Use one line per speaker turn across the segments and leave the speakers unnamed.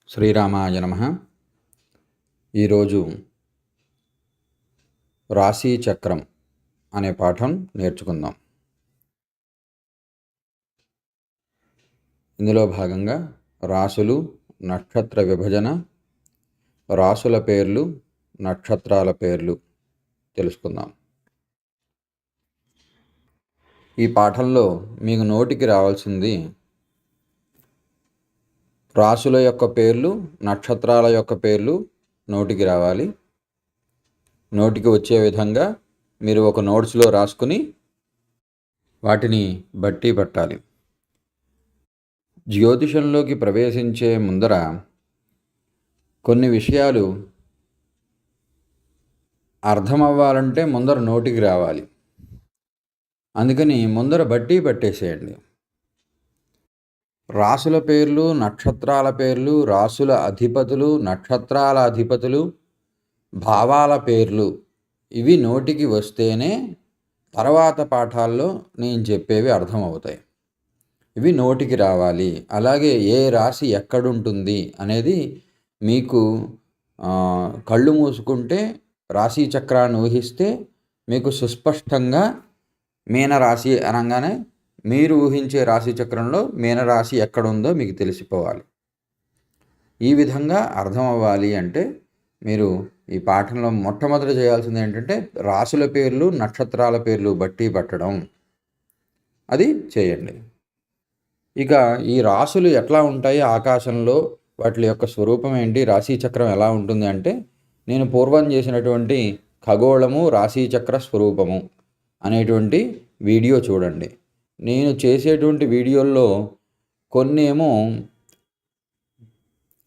శ్రీరామాయ నమః. ఈరోజు రాశి చక్రం అనే పాఠం నేర్చుకుందాం. ఇందులో భాగంగా రాసులు, నక్షత్ర విభజన, రాసుల పేర్లు, నక్షత్రాల పేర్లు తెలుసుకుందాం. ఈ పాఠంలో మీకు నోటికి రావాల్సింది రాసుల యొక్క పేర్లు, నక్షత్రాల యొక్క పేర్లు నోటికి రావాలి. నోటికి వచ్చే విధంగా మీరు ఒక నోట్స్లో రాసుకుని వాటిని బట్టి పట్టాలి. జ్యోతిషంలోకి ప్రవేశించే ముందర కొన్ని విషయాలు అర్థమవ్వాలంటే ముందర నోటికి రావాలి. అందుకని ముందర బట్టి పట్టేసేయండి. రాసుల పేర్లు, నక్షత్రాల పేర్లు, రాసుల అధిపతులు, నక్షత్రాల అధిపతులు, భావాల పేర్లు ఇవి నోటికి వస్తేనే తర్వాత పాఠాల్లో నేను చెప్పేవి అర్థమవుతాయి. ఇవి నోటికి రావాలి. అలాగే ఏ రాశి ఎక్కడుంటుంది అనేది మీకు కళ్ళు మూసుకుంటే రాశి చక్రాన్ని ఊహిస్తే మీకు సుస్పష్టంగా మీనరాశి అనగానే మీరు ఊహించే రాశి చక్రంలో మీనరాశి ఎక్కడుందో మీకు తెలిసిపోవాలి. ఈ విధంగా అర్థం అవ్వాలి అంటే మీరు ఈ పాఠంలో మొట్టమొదట చేయాల్సింది ఏంటంటే రాశుల పేర్లు, నక్షత్రాల పేర్లు బట్టి పట్టడం. అది చేయండి. ఇక ఈ రాశులు ఎట్లా ఉంటాయి ఆకాశంలో, వాటి యొక్క స్వరూపం ఏంటి, రాశి చక్రం ఎలా ఉంటుంది అంటే నేను పూర్వం చేసినటువంటి ఖగోళము రాశిచక్ర స్వరూపము అనేటువంటి వీడియో చూడండి. నేను చేసేటువంటి వీడియోల్లో కొన్ని ఏమో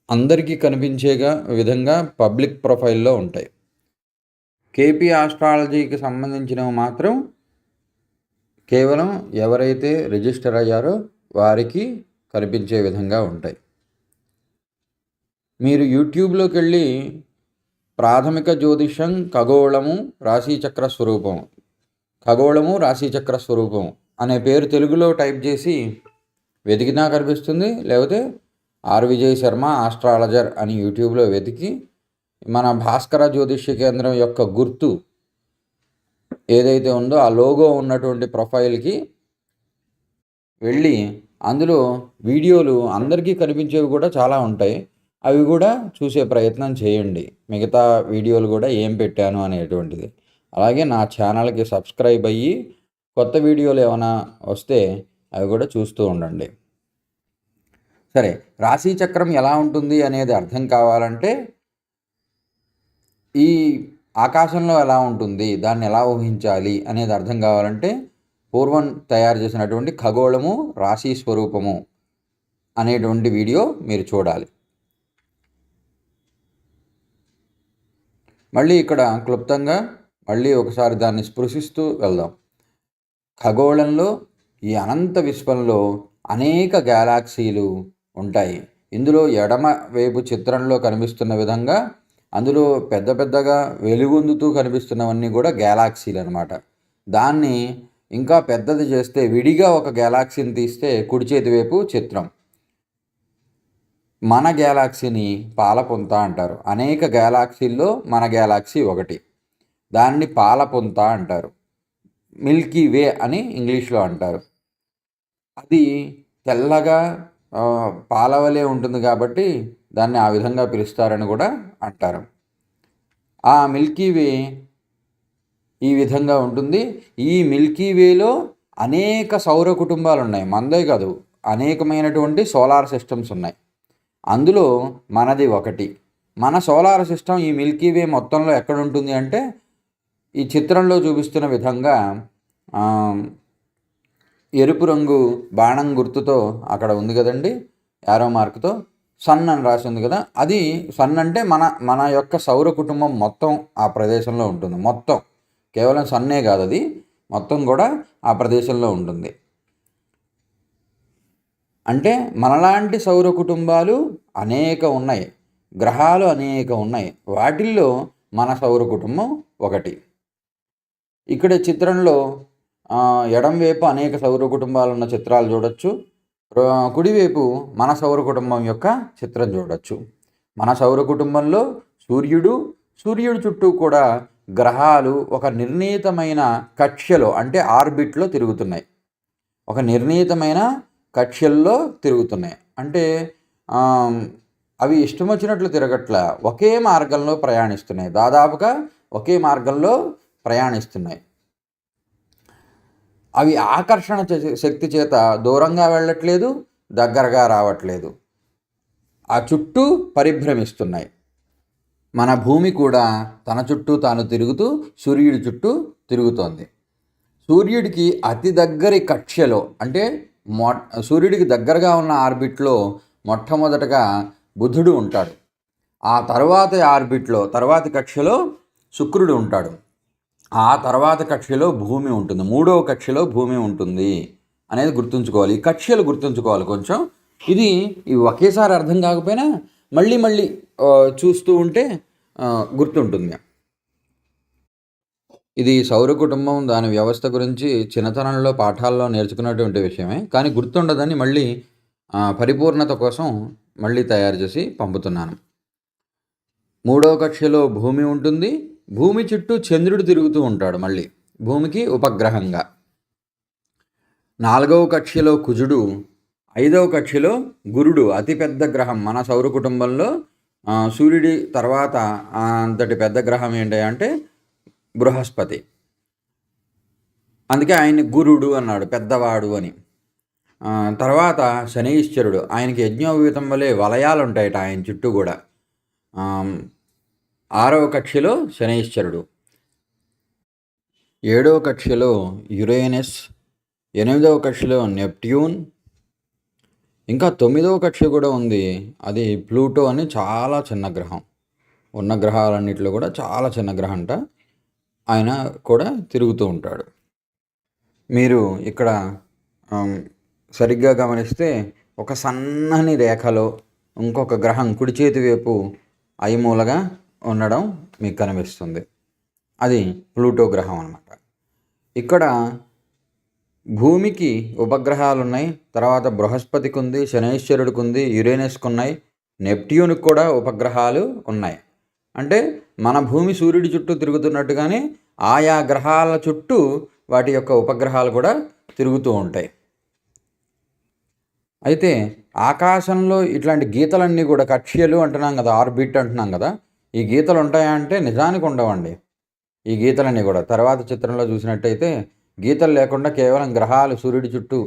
అందరికీ కనిపించేగా విధంగా పబ్లిక్ ప్రొఫైల్లో ఉంటాయి. కేపీ ఆస్ట్రాలజీకి సంబంధించినవి మాత్రం కేవలం ఎవరైతే రిజిస్టర్ అయ్యారో వారికి కనిపించే విధంగా ఉంటాయి. మీరు యూట్యూబ్లోకి వెళ్ళి ప్రాథమిక జ్యోతిషం ఖగోళము రాశిచక్ర స్వరూపం, ఖగోళము రాశిచక్ర స్వరూపం అనే పేరు తెలుగులో టైప్ చేసి వెతికినా కనిపిస్తుంది. లేకపోతే ఆర్ విజయ్ శర్మ ఆస్ట్రాలజర్ అని యూట్యూబ్లో వెతికి మన భాస్కర జ్యోతిష్య కేంద్రం యొక్క గుర్తు ఏదైతే ఉందో ఆ లోగో ఉన్నటువంటి ప్రొఫైల్కి వెళ్ళి అందులో వీడియోలు అందరికీ కనిపించేవి కూడా చాలా ఉంటాయి. అవి కూడా చూసే ప్రయత్నం చేయండి. మిగతా వీడియోలు కూడా ఏం పెట్టాను అనేటువంటిది. అలాగే నా ఛానల్కి సబ్స్క్రైబ్ అయ్యి కొత్త వీడియోలు ఏమైనా వస్తే అవి కూడా చూస్తూ ఉండండి. సరే, రాశి చక్రం ఎలా ఉంటుంది అనేది అర్థం కావాలంటే ఈ ఆకాశంలో ఎలా ఉంటుంది, దాన్ని ఎలా ఊహించాలి అనేది అర్థం కావాలంటే పూర్వం తయారు చేసినటువంటి ఖగోళము రాశి స్వరూపము అనేటువంటి వీడియో మీరు చూడాలి. మళ్ళీ ఇక్కడ క్లుప్తంగా మళ్ళీ ఒకసారి దాన్ని స్పృశిస్తూ వెళ్దాం. ఖగోళంలో ఈ అనంత విశ్వంలో అనేక గ్యాలాక్సీలు ఉంటాయి. ఇందులో ఎడమ వైపు చిత్రంలో కనిపిస్తున్న విధంగా అందులో పెద్ద పెద్దగా వెలుగొందుతూ కనిపిస్తున్నవన్నీ కూడా గ్యాలాక్సీలు అన్నమాట. దాన్ని ఇంకా పెద్దది చేస్తే విడిగా ఒక గ్యాలాక్సీని తీస్తే కుడి చేతి వైపు చిత్రం. మన గ్యాలాక్సీని పాలపుంత అంటారు. అనేక గ్యాలాక్సీల్లో మన గ్యాలాక్సీ ఒకటి. దాన్ని పాలపుంత అంటారు. మిల్కీ వే అని ఇంగ్లీష్లో అంటారు. అది తెల్లగా పాలవలే ఉంటుంది కాబట్టి దాన్ని ఆ విధంగా పిలుస్తారని కూడా అంటారు. ఆ మిల్కీ వే ఈ విధంగా ఉంటుంది. ఈ మిల్కీ వేలో అనేక సౌర కుటుంబాలు ఉన్నాయి. మనదే కాదు, అనేకమైనటువంటి సోలార్ సిస్టమ్స్ ఉన్నాయి. అందులో మనది ఒకటి. మన సోలార్ సిస్టమ్ ఈ మిల్కీ వే మొత్తంలో ఎక్కడ ఉంటుంది అంటే ఈ చిత్రంలో చూపిస్తున్న విధంగా ఎరుపు రంగు బాణం గుర్తుతో అక్కడ ఉంది కదండి, యారో మార్క్తో సన్ అని రాసి ఉంది కదా. అది సన్ అంటే మన యొక్క సౌర కుటుంబం మొత్తం ఆ ప్రదేశంలో ఉంటుంది. మొత్తం కేవలం సన్నే కాదు, అది మొత్తం కూడా ఆ ప్రదేశంలో ఉంటుంది. అంటే మనలాంటి సౌర కుటుంబాలు అనేక ఉన్నాయి, గ్రహాలు అనేక ఉన్నాయి. వాటిల్లో మన సౌర కుటుంబం ఒకటి. ఇక్కడ చిత్రంలో ఎడం వైపు అనేక సౌర కుటుంబాలు ఉన్న చిత్రాలు చూడొచ్చు. కుడివైపు మన సౌర కుటుంబం యొక్క చిత్రం చూడవచ్చు. మన సౌర కుటుంబంలో సూర్యుడు చుట్టూ కూడా గ్రహాలు ఒక నిర్ణీతమైన కక్ష్యలో అంటే ఆర్బిట్లో తిరుగుతున్నాయి. ఒక నిర్ణీతమైన కక్ష్యల్లో తిరుగుతున్నాయి. అంటే అవి ఇష్టం వచ్చినట్లు తిరగట్లా, ఒకే మార్గంలో ప్రయాణిస్తున్నాయి. దాదాపుగా ఒకే మార్గంలో ప్రయాణిస్తున్నాయి. అవి ఆకర్షణ శక్తి చేత దూరంగా వెళ్ళట్లేదు, దగ్గరగా రావట్లేదు. ఆ చుట్టూ పరిభ్రమిస్తున్నాయి. మన భూమి కూడా తన చుట్టూ తాను తిరుగుతూ సూర్యుడి చుట్టూ తిరుగుతోంది. సూర్యుడికి అతి దగ్గరి కక్ష్యలో అంటే సూర్యుడికి దగ్గరగా ఉన్న ఆర్బిట్లో మొట్టమొదటగా బుధుడు ఉంటాడు. ఆ తర్వాతి కక్ష్యలో శుక్రుడు ఉంటాడు. ఆ తర్వాత కక్ష్యలో భూమి ఉంటుంది. మూడవ కక్ష్యలో భూమి ఉంటుంది అనేది గుర్తుంచుకోవాలి. ఈ కక్ష్యలు గుర్తుంచుకోవాలి కొంచెం. ఇది ఒకేసారి అర్థం కాకపోయినా మళ్ళీ చూస్తూ ఉంటే గుర్తుంటుంది. ఇది సౌర కుటుంబం, దాని వ్యవస్థ గురించి చిన్నతనంలో పాఠాల్లో నేర్చుకున్నటువంటి విషయమే, కానీ గుర్తుండదని మళ్ళీ పరిపూర్ణత కోసం మళ్ళీ తయారు చేసి పంపుతున్నాను. మూడవ కక్ష్యలో భూమి ఉంటుంది. భూమి చుట్టూ చంద్రుడు తిరుగుతూ ఉంటాడు, మళ్ళీ భూమికి ఉపగ్రహంగా. నాలుగవ కక్ష్యలో కుజుడు, ఐదవ కక్ష్యలో గురుడు, అతిపెద్ద గ్రహం. మన సౌర కుటుంబంలో సూర్యుడి తర్వాత అంతటి పెద్ద గ్రహం ఏంటి అంటే బృహస్పతి. అందుకే ఆయన్ని గురుడు అన్నాడు, పెద్దవాడు అని. తర్వాత శనైశ్చరుడు, ఆయనకి యజ్ఞోపవీతం వలె వలయాలు ఉంటాయట ఆయన చుట్టూ కూడా. ఆరవ కక్ష్యలో శనైశ్చరుడు, ఏడవ కక్ష్యలో యురేనస్, ఎనిమిదవ కక్ష్యలో నెప్ట్యూన్, ఇంకా తొమ్మిదవ కక్ష్య కూడా ఉంది, అది ప్లూటో అని చాలా చిన్న గ్రహం. ఉన్న గ్రహాలన్నింటిలో కూడా చాలా చిన్న గ్రహం అంట. ఆయన కూడా తిరుగుతూ ఉంటాడు. మీరు ఇక్కడ సరిగ్గా గమనిస్తే ఒక సన్నని రేఖలో ఇంకొక గ్రహం కుడి చేతి వైపు ఐమూలగా ఉండడం మీకు కనిపిస్తుంది. అది ప్లూటో గ్రహం అన్నమాట. ఇక్కడ భూమికి ఉపగ్రహాలు ఉన్నాయి. తర్వాత బృహస్పతికి ఉంది, శనైశ్వరుడికి ఉంది, యురేనస్కి ఉన్నాయి, నెప్ట్యూన్కి కూడా ఉపగ్రహాలు ఉన్నాయి. అంటే మన భూమి సూర్యుడి చుట్టూ తిరుగుతున్నట్టుగానే ఆయా గ్రహాల చుట్టూ వాటి యొక్క ఉపగ్రహాలు కూడా తిరుగుతూ ఉంటాయి. అయితే ఆకాశంలో ఇట్లాంటి గీతలన్నీ కూడా కక్ష్యలు అంటున్నాం కదా, ఆర్బిట్ అంటున్నాం కదా, ఈ గీతలు ఉంటాయా అంటే నిజానికి ఉండవండి. ఈ గీతలన్నీ కూడా తర్వాత చిత్రంలో చూసినట్టయితే గీతలు లేకుండా కేవలం గ్రహాలు సూర్యుడి చుట్టూ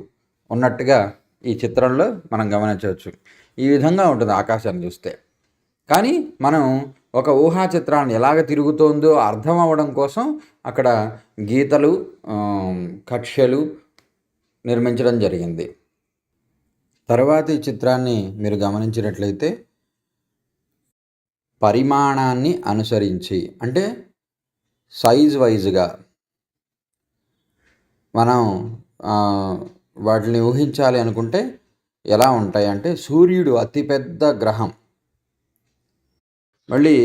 ఉన్నట్టుగా ఈ చిత్రంలో మనం గమనించవచ్చు. ఈ విధంగా ఉంటుంది ఆకాశాన్ని చూస్తే. కానీ మనం ఒక ఊహా చిత్రాన్ని ఎలాగ తిరుగుతోందో అర్థం అవ్వడం కోసం అక్కడ గీతలు, కక్ష్యలు నిర్మించడం జరిగింది. తర్వాతి చిత్రాన్ని మీరు గమనించినట్లయితే పరిమాణాన్ని అనుసరించి అంటే సైజ్ వైజ్గా మనం వాటిని ఊహించాలి అనుకుంటే ఎలా ఉంటాయి అంటే సూర్యుడు అతిపెద్ద గ్రహం. మళ్ళీ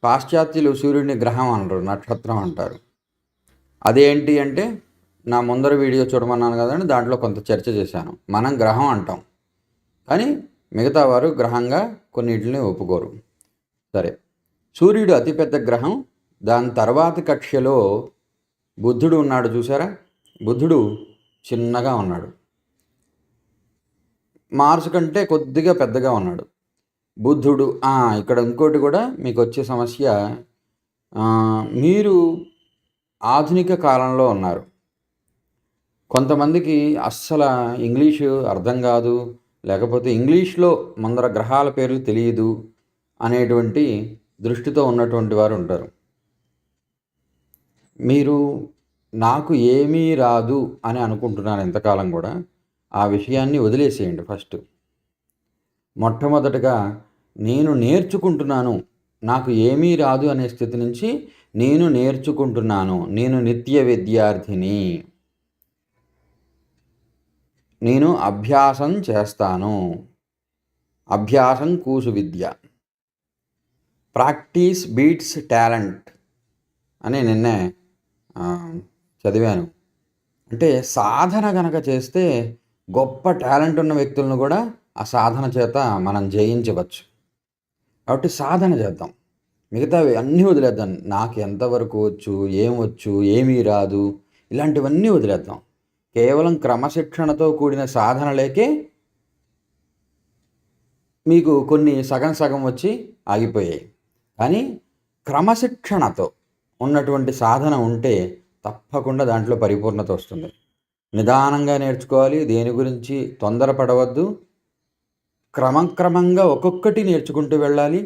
పాశ్చాత్యులు సూర్యుడిని గ్రహం అనరు, నక్షత్రం అంటారు. అదేంటి అంటే నా ముందర వీడియో చూడమన్నాను కదండి, దాంట్లో కొంత చర్చ చేశాను. మనం గ్రహం అంటాం, కానీ మిగతా వారు గ్రహంగా కొన్నిటిని ఒప్పుకోరు. సరే, సూర్యుడు అతిపెద్ద గ్రహం. దాని తర్వాతి కక్ష్యలో బుధుడు ఉన్నాడు, చూసారా? బుధుడు చిన్నగా ఉన్నాడు, మార్స్ కంటే కొద్దిగా పెద్దగా ఉన్నాడు బుధుడు. ఇక్కడ ఇంకోటి కూడా మీకు వచ్చే సమస్య, మీరు ఆధునిక కాలంలో ఉన్నారు. కొంతమందికి అస్సలు ఇంగ్లీషు అర్థం కాదు, లేకపోతే ఇంగ్లీష్లో ముందర గ్రహాల పేర్లు తెలియదు అనేటువంటి దృష్టితో ఉన్నటువంటి వారు ఉంటారు. మీరు నాకు ఏమీ రాదు అని అనుకుంటున్నారు ఎంతకాలం కూడా. ఆ విషయాన్ని వదిలేసేయండి. ఫస్ట్ మొట్టమొదటగా నేను నేర్చుకుంటున్నాను, నాకు ఏమీ రాదు అనే స్థితి నుంచి నేను నేర్చుకుంటున్నాను, నేను నిత్య విద్యార్థిని, నేను అభ్యాసం చేస్తాను, అభ్యాసం కూసు విద్య, ప్రాక్టీస్ బీట్స్ టాలెంట్ అని నిన్నే చదివాను. అంటే సాధన గనక చేస్తే గొప్ప టాలెంట్ ఉన్న వ్యక్తులను కూడా ఆ సాధన చేత మనం జయించవచ్చు. కాబట్టి సాధన చేద్దాం. మిగతావి అన్నీ వదిలేద్దాం. నాకు ఎంతవరకు వచ్చు, ఏమొచ్చు, ఏమీ రాదు, ఇలాంటివన్నీ వదిలేద్దాం. కేవలం క్రమశిక్షణతో కూడిన సాధనలేకే మీకు కొన్ని సగం సగం వచ్చి ఆగిపోయాయి. కానీ క్రమశిక్షణతో ఉన్నటువంటి సాధన ఉంటే తప్పకుండా దాంట్లో పరిపూర్ణత వస్తుంది. నిదానంగా నేర్చుకోవాలి. దేని గురించి తొందరపడవద్దు. క్రమక్రమంగా ఒక్కొక్కటి నేర్చుకుంటూ వెళ్ళాలి.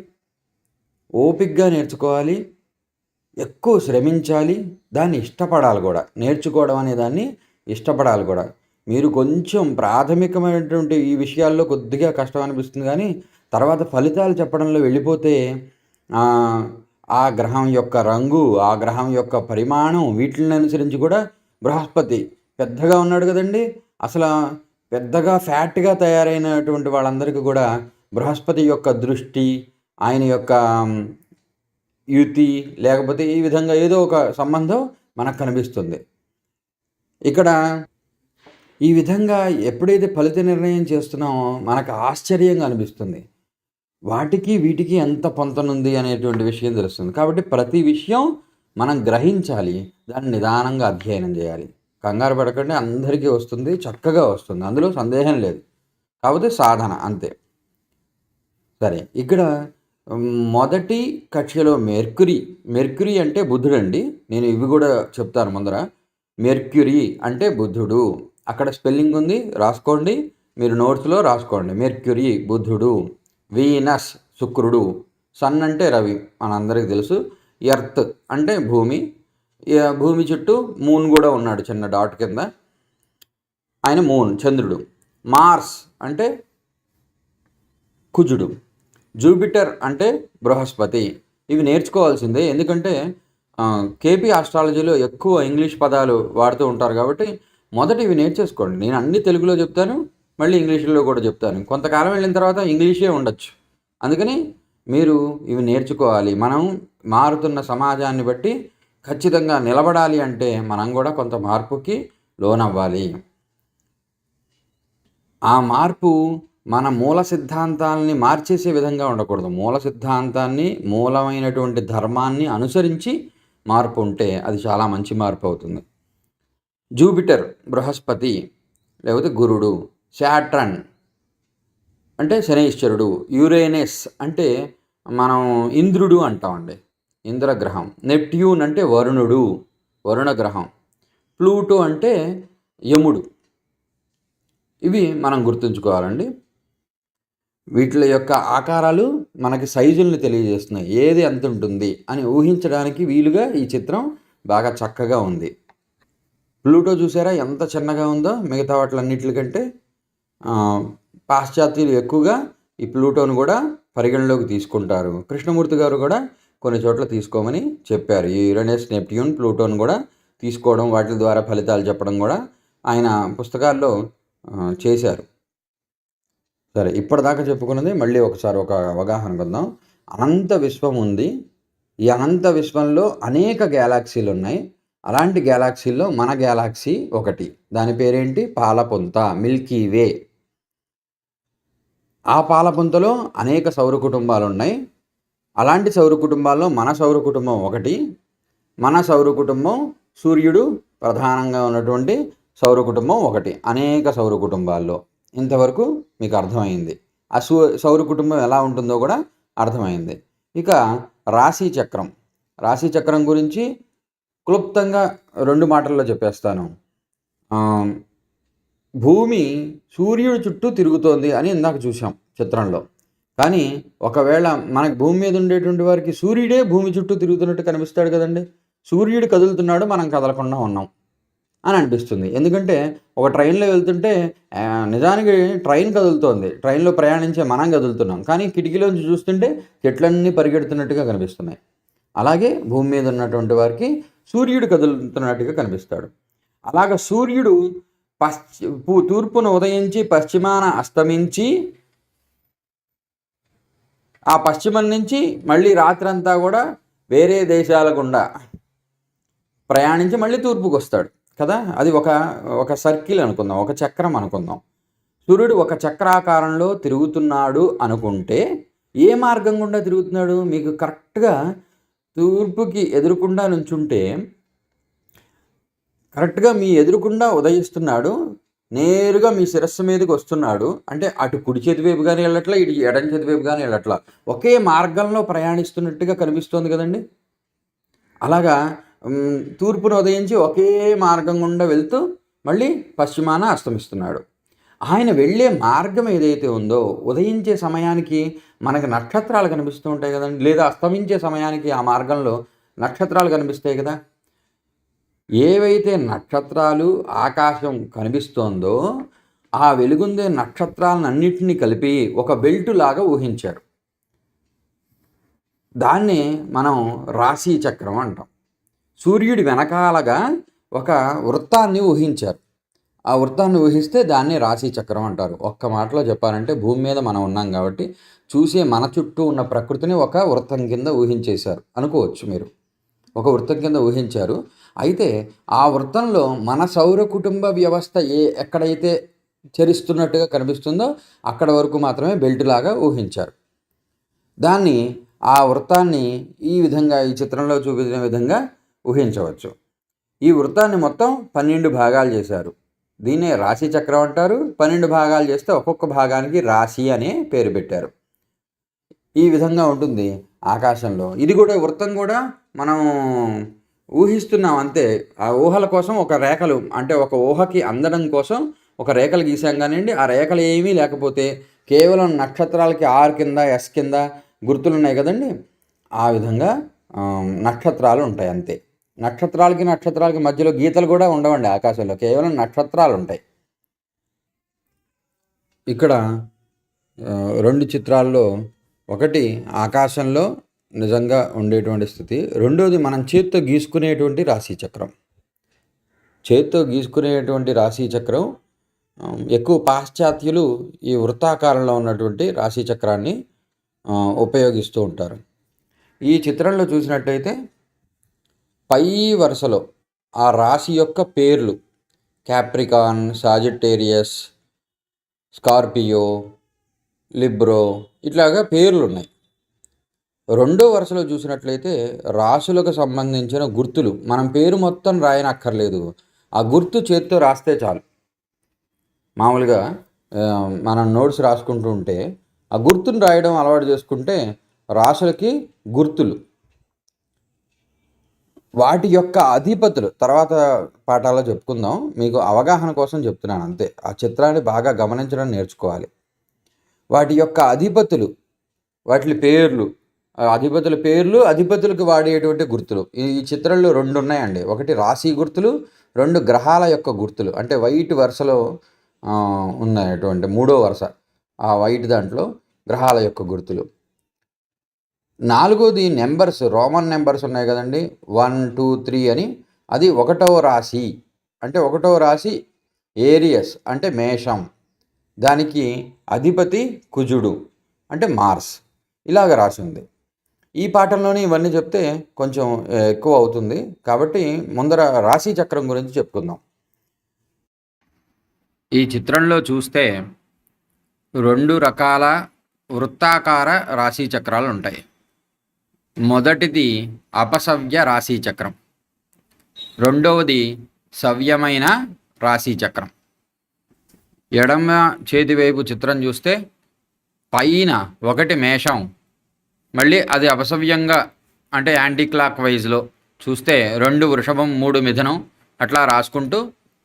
ఓపికగా నేర్చుకోవాలి. ఎక్కువ శ్రమించాలి. దాన్ని ఇష్టపడాలి కూడా. నేర్చుకోవడం అనే దాన్ని ఇష్టపడాలి కూడా. మీరు కొంచెం ప్రాథమికమైనటువంటి ఈ విషయాల్లో కొద్దిగా కష్టం అనిపిస్తుంది, కానీ తర్వాత ఫలితాలు చెప్పడంలో వెళ్ళిపోతే ఆ గ్రహం యొక్క రంగు, ఆ గ్రహం యొక్క పరిమాణం, వీటిని అనుసరించి కూడా బృహస్పతి పెద్దగా ఉన్నాడు కదండి. అసలు పెద్దగా ఫ్యాట్గా తయారైనటువంటి వాళ్ళందరికీ కూడా బృహస్పతి యొక్క దృష్టి, ఆయన యొక్క యుతి, లేకపోతే ఈ విధంగా ఏదో ఒక సంబంధం మనకు కనిపిస్తుంది. ఇక్కడ ఈ విధంగా ఎప్పుడైతే ఫలిత నిర్ణయం చేస్తున్నామో మనకు ఆశ్చర్యంగా అనిపిస్తుంది. వాటికి వీటికి ఎంత పొంతనుంది అనేటువంటి విషయం తెలుస్తుంది. కాబట్టి ప్రతి విషయం మనం గ్రహించాలి. దాన్ని నిదానంగా అధ్యయనం చేయాలి. కంగారు పడకండి, అందరికీ వస్తుంది, చక్కగా వస్తుంది, అందులో సందేహం లేదు. కాకపోతే సాధన అంతే. సరే, ఇక్కడ మొదటి కక్షలో మెర్క్యూరీ అంటే బుద్ధుడు అండి. నేను ఇవి కూడా చెప్తాను ముందర. మెర్క్యూరీ అంటే బుద్ధుడు. అక్కడ స్పెల్లింగ్ ఉంది, రాసుకోండి. మీరు నోట్స్లో రాసుకోండి. మెర్క్యూరీ బుద్ధుడు. వీనస్ శుక్రుడు. సన్ అంటే రవి, మనందరికీ తెలుసు. ఎర్త్ అంటే భూమి. భూమి చుట్టూ మూన్ కూడా ఉన్నాడు చిన్న డాట్ కింద, ఆయన మూన్, చంద్రుడు. మార్స్ అంటే కుజుడు. జూపిటర్ అంటే బృహస్పతి. ఇవి నేర్చుకోవాల్సిందే, ఎందుకంటే కేపీ ఆస్ట్రాలజీలో ఎక్కువ ఇంగ్లీష్ పదాలు వాడుతూ ఉంటారు. కాబట్టి మొదట ఇవి నేర్చేసుకోండి. నేను అన్ని తెలుగులో చెప్తాను, మళ్ళీ ఇంగ్లీష్లో కూడా చెప్తాను. కొంతకాలం వెళ్ళిన తర్వాత ఇంగ్లీషే ఉండొచ్చు. అందుకని మీరు ఇవి నేర్చుకోవాలి. మనం మారుతున్న సమాజాన్ని బట్టి ఖచ్చితంగా నిలబడాలి అంటే మనం కూడా కొంత మార్పుకి లోనవ్వాలి. ఆ మార్పు మన మూల సిద్ధాంతాలని మార్చేసే విధంగా ఉండకూడదు. మూల సిద్ధాంతాన్ని, మూలమైనటువంటి ధర్మాన్ని అనుసరించి మార్పు ఉంటే అది చాలా మంచి మార్పు అవుతుంది. జూపిటర్ బృహస్పతి లేకపోతే గురుడు. శాట్రన్ అంటే శనైశ్వరుడు. యురేనస్ అంటే మనం ఇంద్రుడు అంటామండి, ఇంద్రగ్రహం. నెప్ట్యూన్ అంటే వరుణుడు, వరుణ గ్రహం. ప్లూటో అంటే యముడు. ఇవి మనం గుర్తుంచుకోవాలండి. వీటి యొక్క ఆకారాలు మనకి సైజుల్ని తెలియజేస్తున్నాయి. ఏది ఎంత ఉంటుంది అని ఊహించడానికి వీలుగా ఈ చిత్రం బాగా చక్కగా ఉంది. ప్లూటో చూసారా ఎంత చిన్నగా ఉందో మిగతా వాటిలన్నిటికంటే. పాశ్చాత్యులు ఎక్కువగా ఈ ప్లూటోను కూడా పరిగణలోకి తీసుకుంటారు. కృష్ణమూర్తి గారు కూడా కొన్ని చోట్ల తీసుకోమని చెప్పారు. ఈ యురేనస్, నెప్ట్యూన్, ప్లూటోను కూడా తీసుకోవడం, వాటి ద్వారా ఫలితాలు చెప్పడం కూడా ఆయన పుస్తకాల్లో చేశారు. సరే, ఇప్పటిదాకా చెప్పుకున్నది మళ్ళీ ఒకసారి ఒక అవగాహన పొందాం. అనంత విశ్వం ఉంది. ఈ అనంత విశ్వంలో అనేక గ్యాలాక్సీలు ఉన్నాయి. అలాంటి గ్యాలాక్సీల్లో మన గ్యాలాక్సీ ఒకటి. దాని పేరేంటి? పాలపుంత, మిల్కీ వే. ఆ పాలపుంతలో అనేక సౌర కుటుంబాలు ఉన్నాయి. అలాంటి సౌర కుటుంబాల్లో మన సౌర కుటుంబం ఒకటి. మన సౌర కుటుంబం, సూర్యుడు ప్రధానంగా ఉన్నటువంటి సౌర కుటుంబం ఒకటి. అనేక సౌర కుటుంబాల్లో. ఇంతవరకు మీకు అర్థమైంది. ఆ సౌర కుటుంబం ఎలా ఉంటుందో కూడా అర్థమైంది. ఇక రాశి చక్రం గురించి క్లుప్తంగా 2 మాటల్లో చెప్పేస్తాను. భూమి సూర్యుడి చుట్టూ తిరుగుతోంది అని ఇందాక చూసాం చిత్రంలో. కానీ ఒకవేళ మనకు భూమి మీద ఉండేటువంటి వారికి సూర్యుడే భూమి చుట్టూ తిరుగుతున్నట్టు కనిపిస్తాడు కదండి. సూర్యుడు కదులుతున్నాడు, మనం కదలకుండా ఉన్నాం అని అనిపిస్తుంది. ఎందుకంటే ఒక ట్రైన్లో వెళ్తుంటే నిజానికి ట్రైన్ కదులుతోంది, ట్రైన్లో ప్రయాణించే మనం కదులుతున్నాం. కానీ కిటికీలోంచి చూస్తుంటే చెట్లన్నీ పరిగెడుతున్నట్టుగా కనిపిస్తున్నాయి. అలాగే భూమి మీద ఉన్నటువంటి వారికి సూర్యుడు కదులుతున్నట్టుగా కనిపిస్తాడు. అలాగ సూర్యుడు తూర్పున ఉదయించి పశ్చిమాన అస్తమించి, ఆ పశ్చిమం నుంచి మళ్ళీ రాత్రంతా కూడా వేరే దేశాల గుండా ప్రయాణించి మళ్ళీ తూర్పుకు వస్తాడు కదా. అది ఒక సర్కిల్ అనుకుందాం, ఒక చక్రం అనుకుందాం. సూర్యుడు ఒక చక్రాకారంలో తిరుగుతున్నాడు అనుకుంటే ఏ మార్గం గుండా తిరుగుతున్నాడు? మీకు కరెక్ట్‌గా తూర్పుకి ఎదురుగుండా నుంచుంటే కరెక్ట్‌గా మీ ఎదురుగుండా ఉదయిస్తున్నాడు. నేరుగా మీ శిరస్సు మీదకి వస్తున్నాడు. అంటే అటు కుడి చేతి వైపు గాని వెళ్ళట్లా, ఇటు ఎడమ చేతి వైపు గాని వెళ్ళట్లా. ఒకే మార్గంలో ప్రయాణిస్తున్నట్టుగా కనిపిస్తోంది కదండీ! అలాగా తూర్పున ఉదయించి ఒకే మార్గం గుండా వెళ్తూ మళ్ళీ పశ్చిమాన అస్తమిస్తున్నాడు. ఆయన వెళ్ళే మార్గం ఏదైతే ఉందో ఉదయించే సమయానికి మనకు నక్షత్రాలు కనిపిస్తూ ఉంటాయి కదండీ! లేదా అస్తమించే సమయానికి ఆ మార్గంలో నక్షత్రాలు కనిపిస్తాయి కదా! ఏవైతే నక్షత్రాలు, ఆకాశం కనిపిస్తోందో ఆ వెలుగొందే నక్షత్రాలనన్నిటిని కలిపి ఒక బెల్టులాగా ఊహించారు. దాన్నే మనం రాశి చక్రం అంటాం. సూర్యుడి వెనకాలగా ఒక వృత్తాన్ని ఊహించారు. ఆ వృత్తాన్ని ఊహిస్తే దాన్ని రాశి చక్రం అంటారు. ఒక్క మాటలో చెప్పాలంటే భూమి మీద మనం ఉన్నాం కాబట్టి చూసే మన చుట్టూ ఉన్న ప్రకృతిని ఒక వృత్తం కింద ఊహించేశారు అనుకోవచ్చు మీరు. ఒక వృత్తం కింద ఊహించారు. అయితే ఆ వృత్తంలో మన సౌర కుటుంబ వ్యవస్థ ఎక్కడైతే చరిస్తున్నట్టుగా కనిపిస్తుందో అక్కడ వరకు మాత్రమే బెల్టులాగా ఊహించారు. దాన్ని ఆ వృత్తాన్ని ఈ విధంగా ఈ చిత్రంలో చూపించిన విధంగా ఊహించవచ్చు. ఈ వృత్తాన్ని మొత్తం 12 భాగాలు చేశారు. దీన్నే రాశి చక్రం అంటారు. 12 భాగాలు చేస్తే ఒక్కొక్క భాగానికి రాశి అనే పేరు పెట్టారు. ఈ విధంగా ఉంటుంది ఆకాశంలో. ఇది కూడా వృత్తం కూడా మనం ఊహిస్తున్నాం అంతే. ఆ ఊహల కోసం ఒక రేఖలు అంటే ఒక ఊహకి అందడం కోసం ఒక రేఖలు గీసాం కానివ్వండి. ఆ రేఖలు ఏమీ లేకపోతే కేవలం నక్షత్రాలకి ఆర్ కింద ఎస్ కింద గుర్తులు ఉన్నాయి కదండి. ఆ విధంగా నక్షత్రాలు ఉంటాయి అంతే. నక్షత్రాలకి మధ్యలో గీతలు కూడా ఉండవండి ఆకాశంలో. కేవలం నక్షత్రాలు ఉంటాయి. ఇక్కడ 2 చిత్రాల్లో ఒకటి ఆకాశంలో నిజంగా ఉండేటువంటి స్థితి, రెండోది మనం చేత్తో గీసుకునేటువంటి రాశి చక్రం. చేత్తో గీసుకునేటువంటి రాశి చక్రం ఎక్కువ పాశ్చాత్యులు ఈ వృత్తాకారంలో ఉన్నటువంటి రాశి చక్రాన్ని ఉపయోగిస్తూ ఉంటారు. ఈ చిత్రంలో చూసినట్టయితే పై వరుసలో ఆ రాశి యొక్క పేర్లు క్యాప్రికాన్, సాజిటేరియస్, స్కార్పియో, లిబ్రో ఇట్లాగా పేర్లు ఉన్నాయి. రెండో వరుసలో చూసినట్లయితే రాశులకు సంబంధించిన గుర్తులు. మనం పేరు మొత్తం రాయనక్కర్లేదు. ఆ గుర్తు చేత్తో రాస్తే చాలు. మామూలుగా మనం నోట్స్ రాసుకుంటూ ఉంటే ఆ గుర్తును రాయడం అలవాటు చేసుకుంటే రాశులకి గుర్తులు, వాటి యొక్క అధిపతులు తర్వాత పాఠాల్లో చెప్పుకుందాం. మీకు అవగాహన కోసం చెప్తున్నాను అంతే. ఆ చిత్రాన్ని బాగా గమనించడం నేర్చుకోవాలి. వాటి యొక్క అధిపతులు, వాటి పేర్లు, అధిపతుల పేర్లు, అధిపతులకు వాడేటువంటి గుర్తులు. ఈ చిత్రంలో 2 ఉన్నాయండి. ఒకటి రాశి గుర్తులు, 2 గ్రహాల యొక్క గుర్తులు. అంటే వైట్ వరుసలో ఉన్నటువంటి 3వ వరుస ఆ వైట్ దాంట్లో గ్రహాల యొక్క గుర్తులు. 4వది నెంబర్స్, రోమన్ నెంబర్స్ ఉన్నాయి కదండి. 1, 2, 3 అని. అది 1వ రాశి. అంటే 1వ రాశి ఏరియస్ అంటే మేషం. దానికి అధిపతి కుజుడు అంటే మార్స్. ఇలాగ రాసి ఉంది. ఈ పాఠంలోనే ఇవన్నీ చెప్తే కొంచెం ఎక్కువ అవుతుంది కాబట్టి ముందర రాశి చక్రం గురించి చెప్పుకుందాం. ఈ చిత్రంలో చూస్తే 2 రకాల వృత్తాకార రాశి చక్రాలు ఉంటాయి. మొదటిది అపసవ్య రాశి చక్రం, రెండవది సవ్యమైన రాశి చక్రం. ఎడమ చేతి వైపు చిత్రం చూస్తే పైన ఒకటి మేషం, మళ్ళీ అది అపసవ్యంగా అంటే యాంటీ క్లాక్ వైజ్లో చూస్తే 2 వృషభం, 3 మిథునం అట్లా రాసుకుంటూ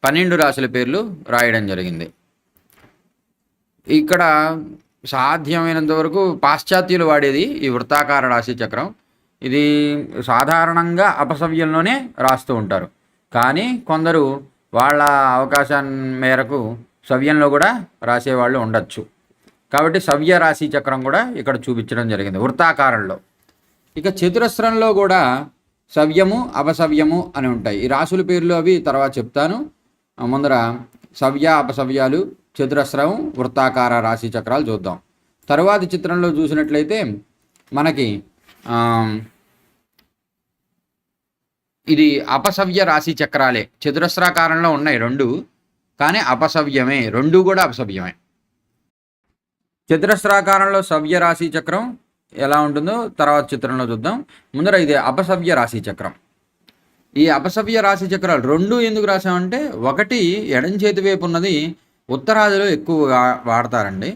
12 రాశుల పేర్లు రాయడం జరిగింది. ఇక్కడ సాధ్యమైనంత వరకు పాశ్చాత్యులు వాడేది ఈ వృత్తాకార రాశి చక్రం. ఇది సాధారణంగా అపసవ్యంలోనే రాస్తూ ఉంటారు. కానీ కొందరు వాళ్ళ అవకాశాన్ని మేరకు సవ్యంలో కూడా రాసేవాళ్ళు ఉండొచ్చు. కాబట్టి సవ్య రాశి చక్రం కూడా ఇక్కడ చూపించడం జరిగింది వృత్తాకారంలో. ఇక చతురస్రంలో కూడా సవ్యము, అపసవ్యము అని ఉంటాయి. ఈ రాశుల పేర్లు అవి తర్వాత చెప్తాను. ముందర సవ్య, అపసవ్యాలు, చతురస్రం, వృత్తాకార రాశి చక్రాలు చూద్దాం. తరువాతి చిత్రంలో చూసినట్లయితే మనకి ఇది అపసవ్య రాశి చక్రాలే. చతురస్రాకారంలో ఉన్నాయి 2, కానీ అపసవ్యమే. 2 కూడా అపసవ్యమే. చతురస్రాకారంలో సవ్య రాశి చక్రం ఎలా ఉంటుందో తర్వాత చిత్రంలో చూద్దాం. ముందర ఇది అపసవ్య రాశి చక్రం. ఈ అపసవ్య రాశి చక్రాలు రెండు ఎందుకు రాసామంటే, ఒకటి ఎడం చేతి వైపు ఉన్నది ఉత్తరాదిలో ఎక్కువగా వాడతారండి,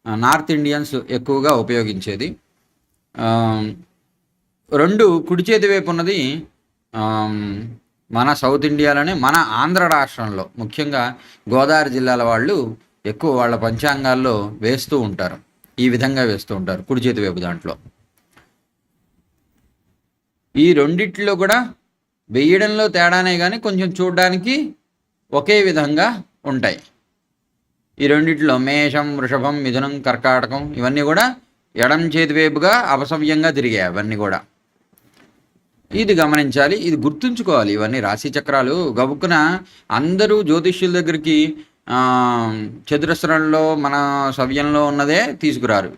నార్త్ ఇండియన్స్ ఎక్కువగా ఉపయోగించేది. రెండు కుడి చేతి వైపు ఉన్నది మన సౌత్ ఇండియాలోనే మన ఆంధ్ర రాష్ట్రంలో ముఖ్యంగా గోదావరి జిల్లాల వాళ్ళు ఎక్కువ వాళ్ళ పంచాంగాల్లో వేస్తూ ఉంటారు. ఈ విధంగా వేస్తూ ఉంటారు కుడి చేతి వైపు దాంట్లో. ఈ రెండిట్లో కూడా వేయడంలో తేడానే కానీ కొంచెం చూడడానికి ఒకే విధంగా ఉంటాయి. ఈ రెండిట్లో మేషం, వృషభం, మిథునం, కర్కాటకం ఇవన్నీ కూడా ఎడం చేతి వైపుగా అపసవ్యంగా తిరిగాయి అవన్నీ కూడా. ఇది గమనించాలి, ఇది గుర్తుంచుకోవాలి. ఇవన్నీ రాశి చక్రాలు గబుక్కున అందరూ జ్యోతిష్యుల దగ్గరికి చతురస్రంలో మన సవ్యంలో ఉన్నదే తీసుకురారు.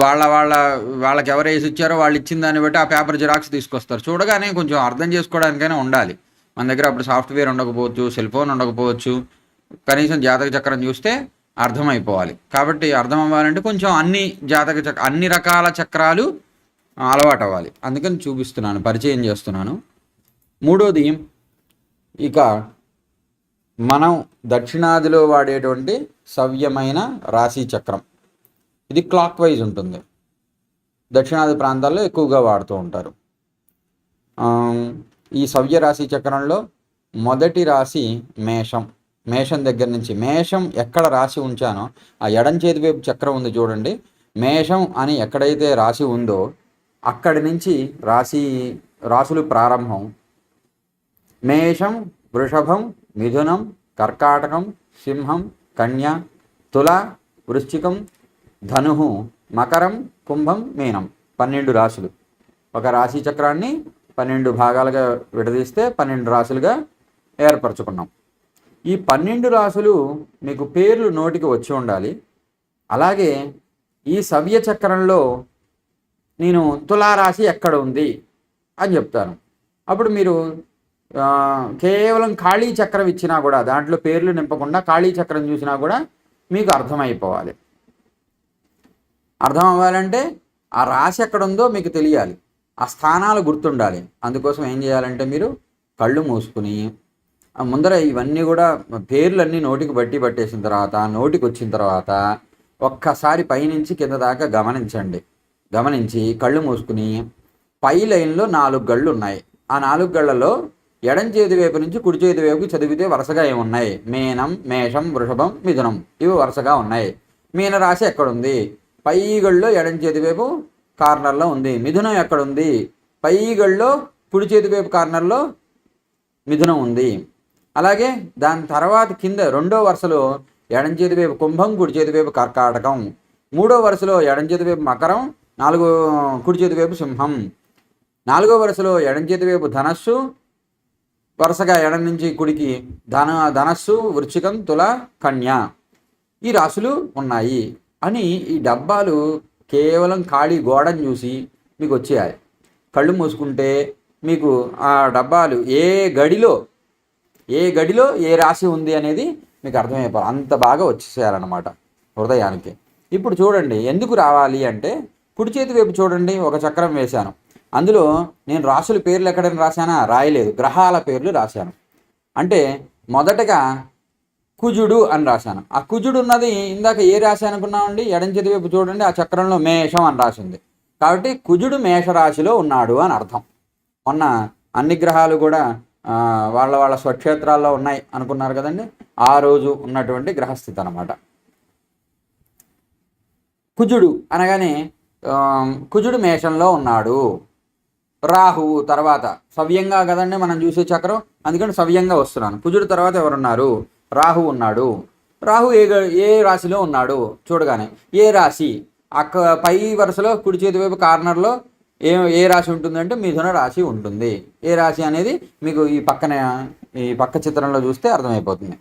వాళ్ళకి ఎవరు వేసి ఇచ్చారో వాళ్ళు ఇచ్చిన దాన్ని బట్టి ఆ పేపర్ జిరాక్స్ తీసుకొస్తారు. చూడగానే కొంచెం అర్థం చేసుకోవడానికైనా ఉండాలి. మన దగ్గర అప్పుడు సాఫ్ట్వేర్ ఉండకపోవచ్చు, సెల్ ఫోన్ ఉండకపోవచ్చు, కనీసం జాతక చక్రం చూస్తే అర్థమైపోవాలి. కాబట్టి అర్థం అవ్వాలంటే కొంచెం అన్ని రకాల చక్రాలు అలవాటు అవ్వాలి. అందుకని చూపిస్తున్నాను, పరిచయం చేస్తున్నాను. మూడోది, ఇక మనం దక్షిణాదిలో వాడేటువంటి సవ్యమైన రాశి చక్రం. ఇది క్లాక్ వైజ్ ఉంటుంది, దక్షిణాది ప్రాంతాల్లో ఎక్కువగా వాడుతూ ఉంటారు. ఈ సవ్య రాశి చక్రంలో మొదటి రాశి మేషం. మేషం దగ్గర నుంచి, మేషం ఎక్కడ రాసి ఉంచానో ఆ ఎడం చేతి వైపు చక్రం ఉంది చూడండి, మేషం అని ఎక్కడైతే రాసి ఉందో అక్కడి నుంచి రాశులు ప్రారంభం. మేషం, వృషభం, మిథునం, కర్కాటకం, సింహం, కన్య, తుల, వృశ్చికం, ధనుః, మకరం, కుంభం, మీనం. 12 రాశులు. ఒక రాశి చక్రాన్ని 12 భాగాలుగా విడదీస్తే 12 రాశులుగా ఏర్పరచుకున్నాం. ఈ 12 రాశులు మీకు పేర్లు నోటికి వచ్చి ఉండాలి. అలాగే ఈ సవ్య చక్రంలో నేను తులారాశి ఎక్కడ ఉంది అని చెప్తాను. అప్పుడు మీరు కేవలం ఖాళీ చక్రం ఇచ్చినా కూడా, దాంట్లో పేర్లు నింపకుండా ఖాళీ చక్రం చూసినా కూడా మీకు అర్థమైపోవాలి. అర్థం అవ్వాలంటే ఆ రాశి ఎక్కడ ఉందో మీకు తెలియాలి, ఆ స్థానాలు గుర్తుండాలి. అందుకోసం ఏం చేయాలంటే మీరు కళ్ళు మూసుకుని ముందర ఇవన్నీ కూడా పేర్లన్నీ నోటికి పట్టేసిన తర్వాత, నోటికి వచ్చిన తర్వాత ఒక్కసారి పైనుంచి కింద దాకా గమనించి కళ్ళు మూసుకుని పై లైన్లో 4 గళ్ళు ఉన్నాయి. ఆ 4 గళ్ళలో ఎడం చేతి వైపు నుంచి కుడి చేతి వైపు చదివితే వరుసగా ఏమున్నాయి? మీనం, మేషం, వృషభం, మిథునం. ఇవి వరుసగా ఉన్నాయి. మీనరాశి ఎక్కడుంది? పై గళ్ళలో ఎడం చేతి వైపు కార్నర్లో ఉంది. మిథునం ఎక్కడుంది? పై గళ్ళలో కుడి చేతి వైపు కార్నర్లో మిథునం ఉంది. అలాగే దాని తర్వాత కింద 2వ వరుసలో ఎడం చేతి వైపు కుంభం, కుడి చేతి వైపు కర్కాటకం. 3వ వరుసలో ఎడం చేతి వైపు మకరం, కుడి చేతి వైపు సింహం. 4వ వరుసలో ఎడం చేతి వైపు ధనస్సు, వరుసగా ఎడం నుంచి కుడికి ధనస్సు, వృశ్చికం, తుల, కన్య. ఈ రాశులు ఉన్నాయి అని ఈ డబ్బాలు కేవలం ఖాళీ గోడను చూసి మీకు వచ్చేయాలి. కళ్ళు మూసుకుంటే మీకు ఆ డబ్బాలు ఏ గడిలో ఏ రాశి ఉంది అనేది మీకు అర్థమైపోవాలి. అంత బాగా వచ్చేసేయాలన్నమాట హృదయానికి. ఇప్పుడు చూడండి, ఎందుకు రావాలి అంటే, కుడి చేతి వైపు చూడండి, ఒక చక్రం వేశాను. అందులో నేను రాసుల పేర్లు ఎక్కడైనా రాశానా? రాయలేదు, గ్రహాల పేర్లు రాశాను. అంటే మొదటగా కుజుడు అని రాశాను. ఆ కుజుడు ఉన్నది ఇందాక ఏ రాశి అనుకున్నామండి? ఎడం చేతి వైపు చూడండి, ఆ చక్రంలో మేషం అని రాసింది. కాబట్టి కుజుడు మేషరాశిలో ఉన్నాడు అని అర్థం. మొన్న అన్ని గ్రహాలు కూడా వాళ్ళ స్వక్షేత్రాల్లో ఉన్నాయి అనుకున్నారు కదండి, ఆ రోజు ఉన్నటువంటి గ్రహస్థితి అన్నమాట. కుజుడు అనగానే కుజుడు మేషంలో ఉన్నాడు. రాహువు తర్వాత సవ్యంగా కదండి మనం చూసే చక్రం, అందుకని సవ్యంగా వస్తున్నాను. కుజుడు తర్వాత ఎవరున్నారు? రాహు ఉన్నాడు. రాహు ఏ రాశిలో ఉన్నాడు? చూడగానే ఏ రాశి, పై వరుసలో కుడి చేతి వైపు కార్నర్లో ఏ రాశి ఉంటుందంటే మిథున రాశి ఉంటుంది. ఏ రాశి అనేది మీకు ఈ పక్క చిత్రంలో చూస్తే అర్థమైపోతుంది.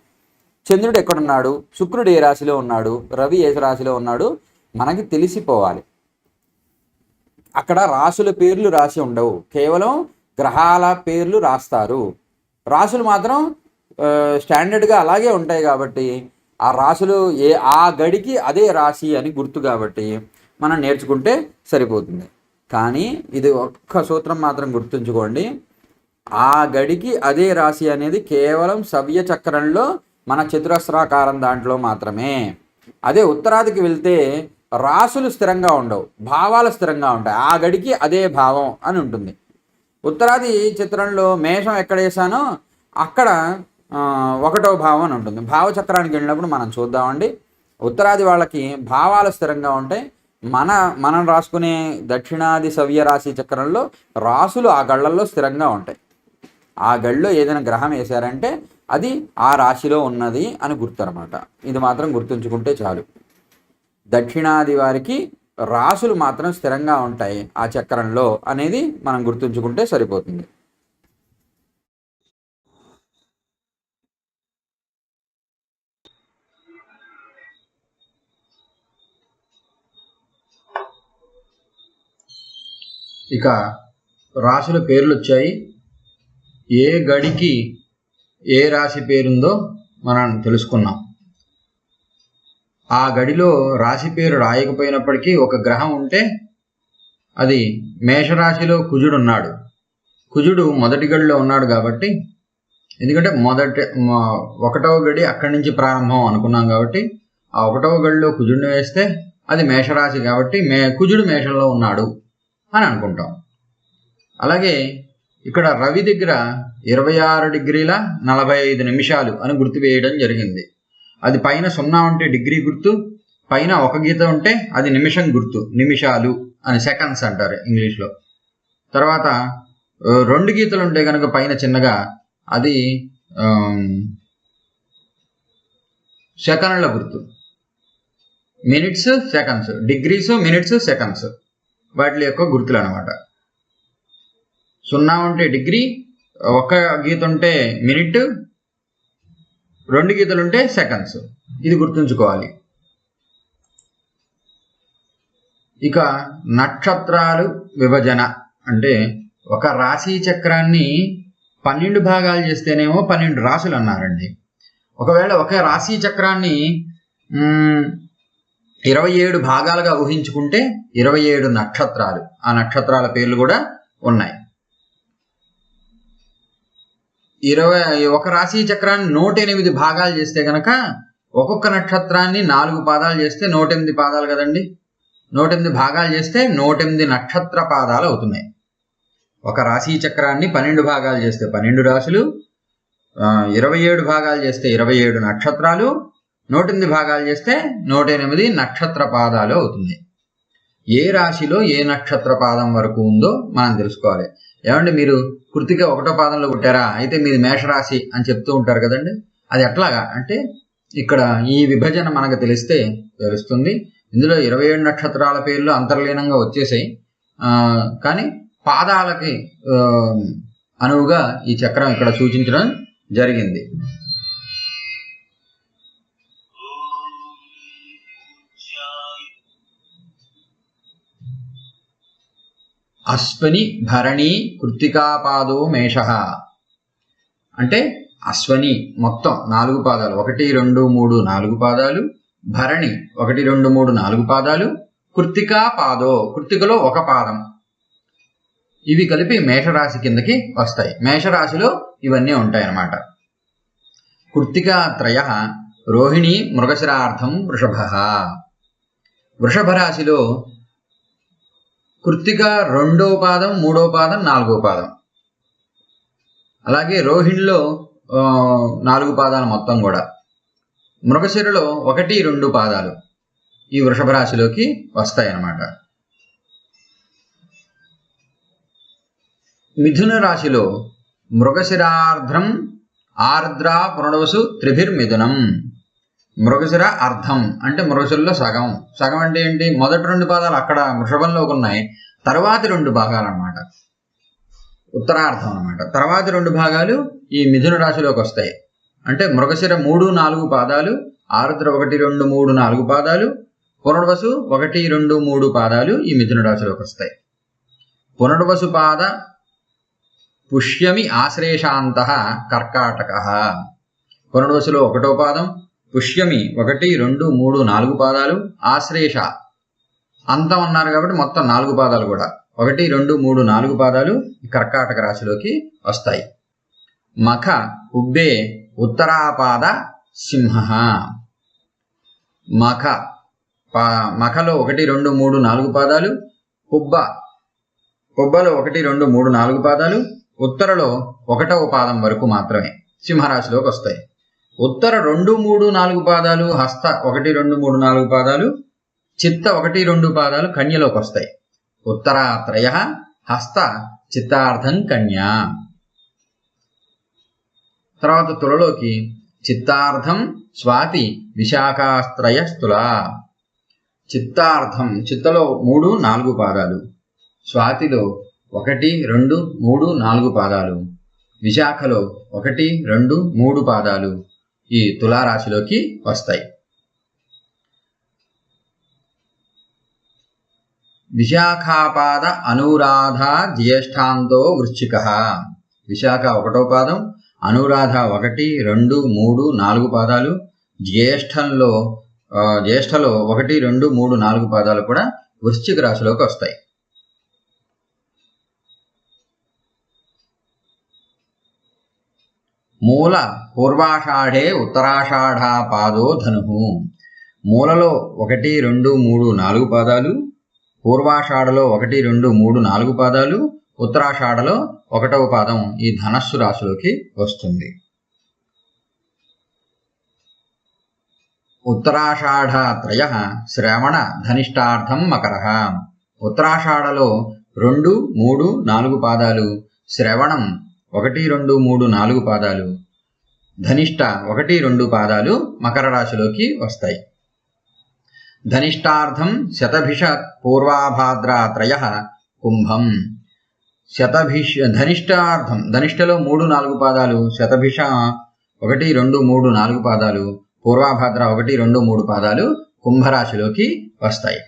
చంద్రుడు ఎక్కడున్నాడు, శుక్రుడు ఏ రాశిలో ఉన్నాడు, రవి ఏ రాశిలో ఉన్నాడు మనకి తెలిసిపోవాలి. అక్కడ రాశుల పేర్లు రాసి ఉండవు, కేవలం గ్రహాల పేర్లు రాస్తారు. రాశులు మాత్రం స్టాండర్డ్గా అలాగే ఉంటాయి. కాబట్టి ఆ రాశులు ఆ గడికి అదే రాశి అని గుర్తు కాబట్టి మనం నేర్చుకుంటే సరిపోతుంది. కానీ ఇది ఒక్క సూత్రం మాత్రం గుర్తుంచుకోండి, ఆ గడికి అదే రాశి అనేది కేవలం సవ్య చక్రంలో మన చతురస్రాకారం దాంట్లో మాత్రమే. అదే ఉత్తరాదికి వెళ్తే రాసులు స్థిరంగా ఉండవు, భావాలు స్థిరంగా ఉంటాయి. ఆ గడికి అదే భావం అని ఉంటుంది. ఉత్తరాది చిత్రంలో మేషం ఎక్కడ వేసానో అక్కడ ఒకటో భావం అని ఉంటుంది. భావచక్రానికి వెళ్ళినప్పుడు మనం చూద్దామండి. ఉత్తరాది వాళ్ళకి భావాలు స్థిరంగా ఉంటాయి. మనం రాసుకునే దక్షిణాది సవ్య రాశి చక్రంలో రాసులు ఆ గళ్ళల్లో స్థిరంగా ఉంటాయి. ఆ గడిలో ఏదైనా గ్రహం వేశారంటే అది ఆ రాశిలో ఉన్నది అని గుర్తు అనమాట. ఇది మాత్రం గుర్తుంచుకుంటే చాలు. దక్షిణాది వారికి రాసులు మాత్రం స్థిరంగా ఉంటాయి ఆ చక్రంలో అనేది మనం గుర్తుంచుకుంటే సరిపోతుంది. ఇక రాశుల పేర్లు వచ్చాయి. ఏ గడికి ఏ రాశి పేరుందో మనం తెలుసుకున్నాం. ఆ గడిలో రాశి పేరు రాయకపోయినప్పటికీ ఒక గ్రహం ఉంటే అది మేషరాశిలో కుజుడు ఉన్నాడు. కుజుడు మొదటి గడిలో ఉన్నాడు కాబట్టి, ఎందుకంటే ఒకటవ గడి అక్కడి నుంచి ప్రారంభం అనుకున్నాం కాబట్టి ఆ ఒకటవ గడిలో కుజుడిని వేస్తే అది మేషరాశి కాబట్టి కుజుడు మేషంలో ఉన్నాడు అని అనుకుంటాం. అలాగే ఇక్కడ రవి దగ్గర 26 డిగ్రీల 45 నిమిషాలు అని గుర్తు వేయడం జరిగింది. అది పైన 0 ఉంటే డిగ్రీ గుర్తు, పైన ఒక గీత ఉంటే అది నిమిషం గుర్తు, నిమిషాలు అని సెకండ్స్ అంటారు ఇంగ్లీష్లో. తర్వాత 2 గీతలు ఉంటే కనుక పైన చిన్నగా అది సెకండ్ల గుర్తు, minutes seconds, degrees minutes seconds వాటి యొక్క గుర్తులు అనమాట. 0 ఉంటే డిగ్రీ, ఒక గీత ఉంటే మినిట్, 2 గీతలు ఉంటే సెకండ్స్. ఇది గుర్తుంచుకోవాలి. ఇక నక్షత్రాలు విభజన అంటే ఒక రాశి చక్రాన్ని 12 భాగాలు చేస్తేనేమో 12 రాశులు అన్నారండి. ఒకవేళ ఒక రాశి చక్రాన్ని 27 భాగాలుగా ఊహించుకుంటే 27 నక్షత్రాలు. ఆ నక్షత్రాల పేర్లు కూడా ఉన్నాయి. ఒక రాశి చక్రాన్ని 108 భాగాలు చేస్తే కనుక ఒక్కొక్క నక్షత్రాన్ని 4 పాదాలు చేస్తే 108 పాదాలు కదండి. 108 భాగాలు చేస్తే 108 నక్షత్ర పాదాలు అవుతున్నాయి. ఒక రాశి చక్రాన్ని 12 భాగాలు చేస్తే 12 రాశులు, 27 భాగాలు చేస్తే 27 నక్షత్రాలు, 108 భాగాలు చేస్తే 108 నక్షత్ర పాదాలు అవుతున్నాయి. ఏ రాశిలో ఏ నక్షత్ర పాదం వరకు ఉందో మనం తెలుసుకోవాలి. ఏమంటే మీరు కృతిక 1వ పాదంలో పుట్టారా, అయితే మీది మేషరాశి అని చెప్తూ ఉంటారు కదండి. అది ఎట్లాగా అంటే ఇక్కడ ఈ విభజన మనకు తెలిస్తే తెలుస్తుంది. ఇందులో 27 నక్షత్రాల పేర్లు అంతర్లీనంగా వచ్చేసాయి. కానీ పాదాలకి అనువుగా ఈ చక్రం ఇక్కడ సూచించడం జరిగింది. అశ్వని భరణి కృత్తికాపాదో మేషః అంటే అశ్వని మొత్తం 4 పాదాలు, 1 2 3 4 పాదాలు, భరణి 1 2 3 4 పాదాలు, కృత్తికా పాదో కృత్తికలో ఒక పాదం, ఇవి కలిపి మేషరాశి కిందకి వస్తాయి. మేషరాశిలో ఇవన్నీ ఉంటాయన్నమాట. కృత్తికా త్రయ రోహిణి మృగశిరార్థం వృషభః. వృషభ రాశిలో కృత్తిక 2వ పాదం, 3వ పాదం, 4వ పాదం. అలాగే రోహిణిలో 4 పాదాలు మొత్తం కూడా. మృగశిరలో 1 2 పాదాలు ఈ వృషభ రాశిలోకి వస్తాయి అన్నమాట. మిథున రాశిలో మృగశిరార్ధం ఆర్ద్ర పునర్వసు త్రిభిర్మిథునం. మృగశిర అర్ధం అంటే మృగశిరలో సగం. సగం అంటే ఏంటి? మొదటి 2 పాదాలు అక్కడ వృషభంలోకి ఉన్నాయి, తర్వాతి 2 భాగాలు అన్నమాట, ఉత్తరార్ధం అన్నమాట. తర్వాతి 2 భాగాలు ఈ మిథున రాశిలోకి వస్తాయి. అంటే మృగశిర 3 4 పాదాలు, ఆరుద్ర 1 2 3 4 పాదాలు, పునర్వసు 1 2 3 పాదాలు ఈ మిథున రాశిలోకి వస్తాయి. పునర్వసు పాద పుష్యమి ఆశ్లేషాంత కర్కాటక. పునర్వసులో 1వ పాదం, పుష్యమి 1, 2, 3, 4 పాదాలు, ఆశ్లేష అంతం అన్నారు కాబట్టి మొత్తం 4 పాదాలు కూడా 1, 2, 3, 4 పాదాలు కర్కాటక రాశిలోకి వస్తాయి. మఖ ఉబ్బే ఉత్తరాపాద సింహ. మఖలో 1, 2, 3, 4 పాదాలు, పుబ్బలో 1, 2, 3, 4 పాదాలు, ఉత్తరలో 1వ పాదం వరకు మాత్రమే సింహరాశిలోకి వస్తాయి. ఉత్తర 2, 3, 4 పాదాలు, హస్త 1, 2, 3, 4 పాదాలు, చిత్త 1, 2 పాదాలు కన్యలోకి వస్తాయి. ఉత్తరాత్రయ హస్త చిత్తార్థం కన్య. తర్వాత తులలోకి చిత్తార్థం స్వాతి విశాఖాస్త్రయ స్థుల. చిత్తార్థం చిత్తలో 3, 4 పాదాలు, స్వాతిలో 1, 2, 3, 4 పాదాలు, విశాఖలో 1, 2, 3 పాదాలు ఈ తులారాశిలోకి వస్తాయి. విశాఖాపాద అనురాధ జ్యేష్ఠాంతో వృశ్చిక. విశాఖ 1వ పాదం, అనురాధ 1, 2, 3, 4 పాదాలు, జ్యేష్ఠలో 1, 2, 3, 4 పాదాలు కూడా వృశ్చిక రాశిలోకి వస్తాయి. మూల పూర్వాషాఢే ఉత్తరాషాఢ పాదో ధను. మూలలో 1, 2, 3, 4 పాదాలు, పూర్వాషాఢలో 1, 2, 3, 4 పాదాలు, ఉత్తరాషాఢలో 1వ పాదం ఈ ధనస్సు రాశిలోకి వస్తుంది. ఉత్తరాషాఢ శ్రవణ ధనిష్టార్థం మకర. ఉత్తరాషాఢలో 2, 3, 4 పాదాలు, శ్రవణం 1, 2, 3, 4 పాదాలు, ధనిష్ట 1, 2 పాదాలు మకర రాశిలోకి వస్తాయి. ధనిష్టార్థం శతభిష పూర్వాభాద్రాత్రయ కుంభం. ధనిష్టార్థం ధనిష్టలో 3, 4 పాదాలు, శతభిష 1, 2, 3, 4 పాదాలు, పూర్వాభాద్ర 1, 2, 3 పాదాలు కుంభరాశిలోకి వస్తాయి.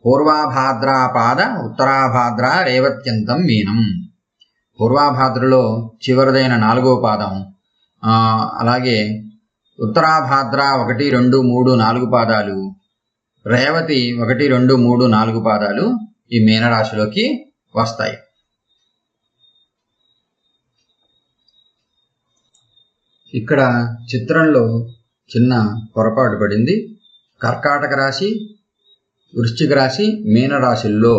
పూర్వాభాద్రాపాద ఉత్తరాభాద్ర రేవత్యంతం మీనం. పూర్వాభాద్రలో చివరిదైన 4వ పాదం, అలాగే ఉత్తరాభాద్ర 1, 2, 3, 4 పాదాలు, రేవతి 1, 2, 3, 4 పాదాలు ఈ మీనరాశిలోకి వస్తాయి. ఇక్కడ చిత్రంలో చిన్న పొరపాటు పడింది. కర్కాటక రాశి, వృశ్చిక రాశి, మీనరాశుల్లో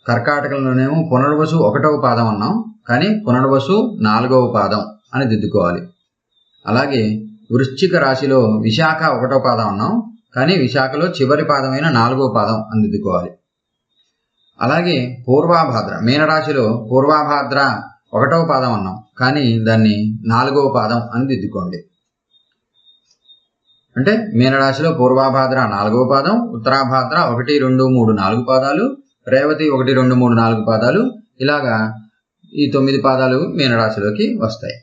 కర్కాటకంలోనేమో పునర్వసు 1వ పాదం అన్నాం, కానీ పునర్వసు 4వ పాదం అని దిద్దుకోవాలి. అలాగే వృశ్చిక రాశిలో విశాఖ 1వ పాదం అన్నాం, కానీ విశాఖలో చివరి పాదమైన 4వ పాదం అని దిద్దుకోవాలి. అలాగే పూర్వాభాద్ర మీనరాశిలో పూర్వాభాద్ర 1వ పాదం అన్నాం, కానీ దాన్ని 4వ పాదం అని దిద్దుకోండి. అంటే మీనరాశిలో పూర్వాభాద్ర 4వ పాదం, ఉత్తరాభాద్ర 1, 2, 3, 4 పాదాలు, రేవతి 1, 2, 3, 4 పాదాలు, ఇలాగా ఈ 9 పాదాలు మీనరాశిలోకి వస్తాయి.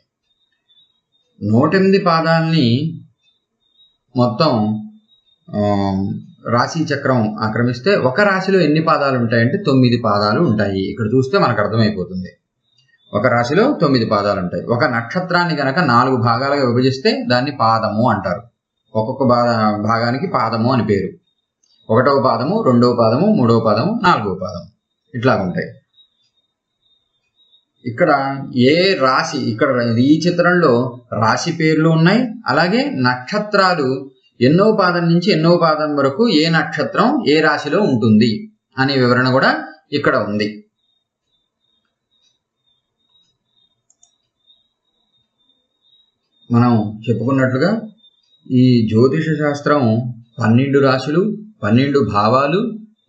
108 పాదాలని మొత్తం రాశి చక్రం ఆక్రమిస్తే ఒక రాశిలో ఎన్ని పాదాలు ఉంటాయంటే 9 పాదాలు ఉంటాయి. ఇక్కడ చూస్తే మనకు అర్థమైపోతుంది. ఒక రాశిలో 9 పాదాలు ఉంటాయి. ఒక నక్షత్రాన్ని కనుక 4 భాగాలుగా విభజిస్తే దాన్ని పాదము అంటారు. ఒక్కొక్క భాగానికి పాదము అని పేరు. 1వ పాదము, 2వ పాదము, 3వ పాదము, 4వ పాదము ఇట్లాగుంటాయి. ఇక్కడ ఏ రాశి, ఇక్కడ ఈ చిత్రంలో రాశి పేర్లు ఉన్నాయి, అలాగే నక్షత్రాలు ఎన్నో పాదం నుంచి ఎన్నో పాదం వరకు ఏ నక్షత్రం ఏ రాశిలో ఉంటుంది అనే వివరణ కూడా ఇక్కడ ఉంది. మనం చెప్పుకున్నట్లుగా ఈ జ్యోతిష శాస్త్రం 12 రాశులు, 12 భావాలు,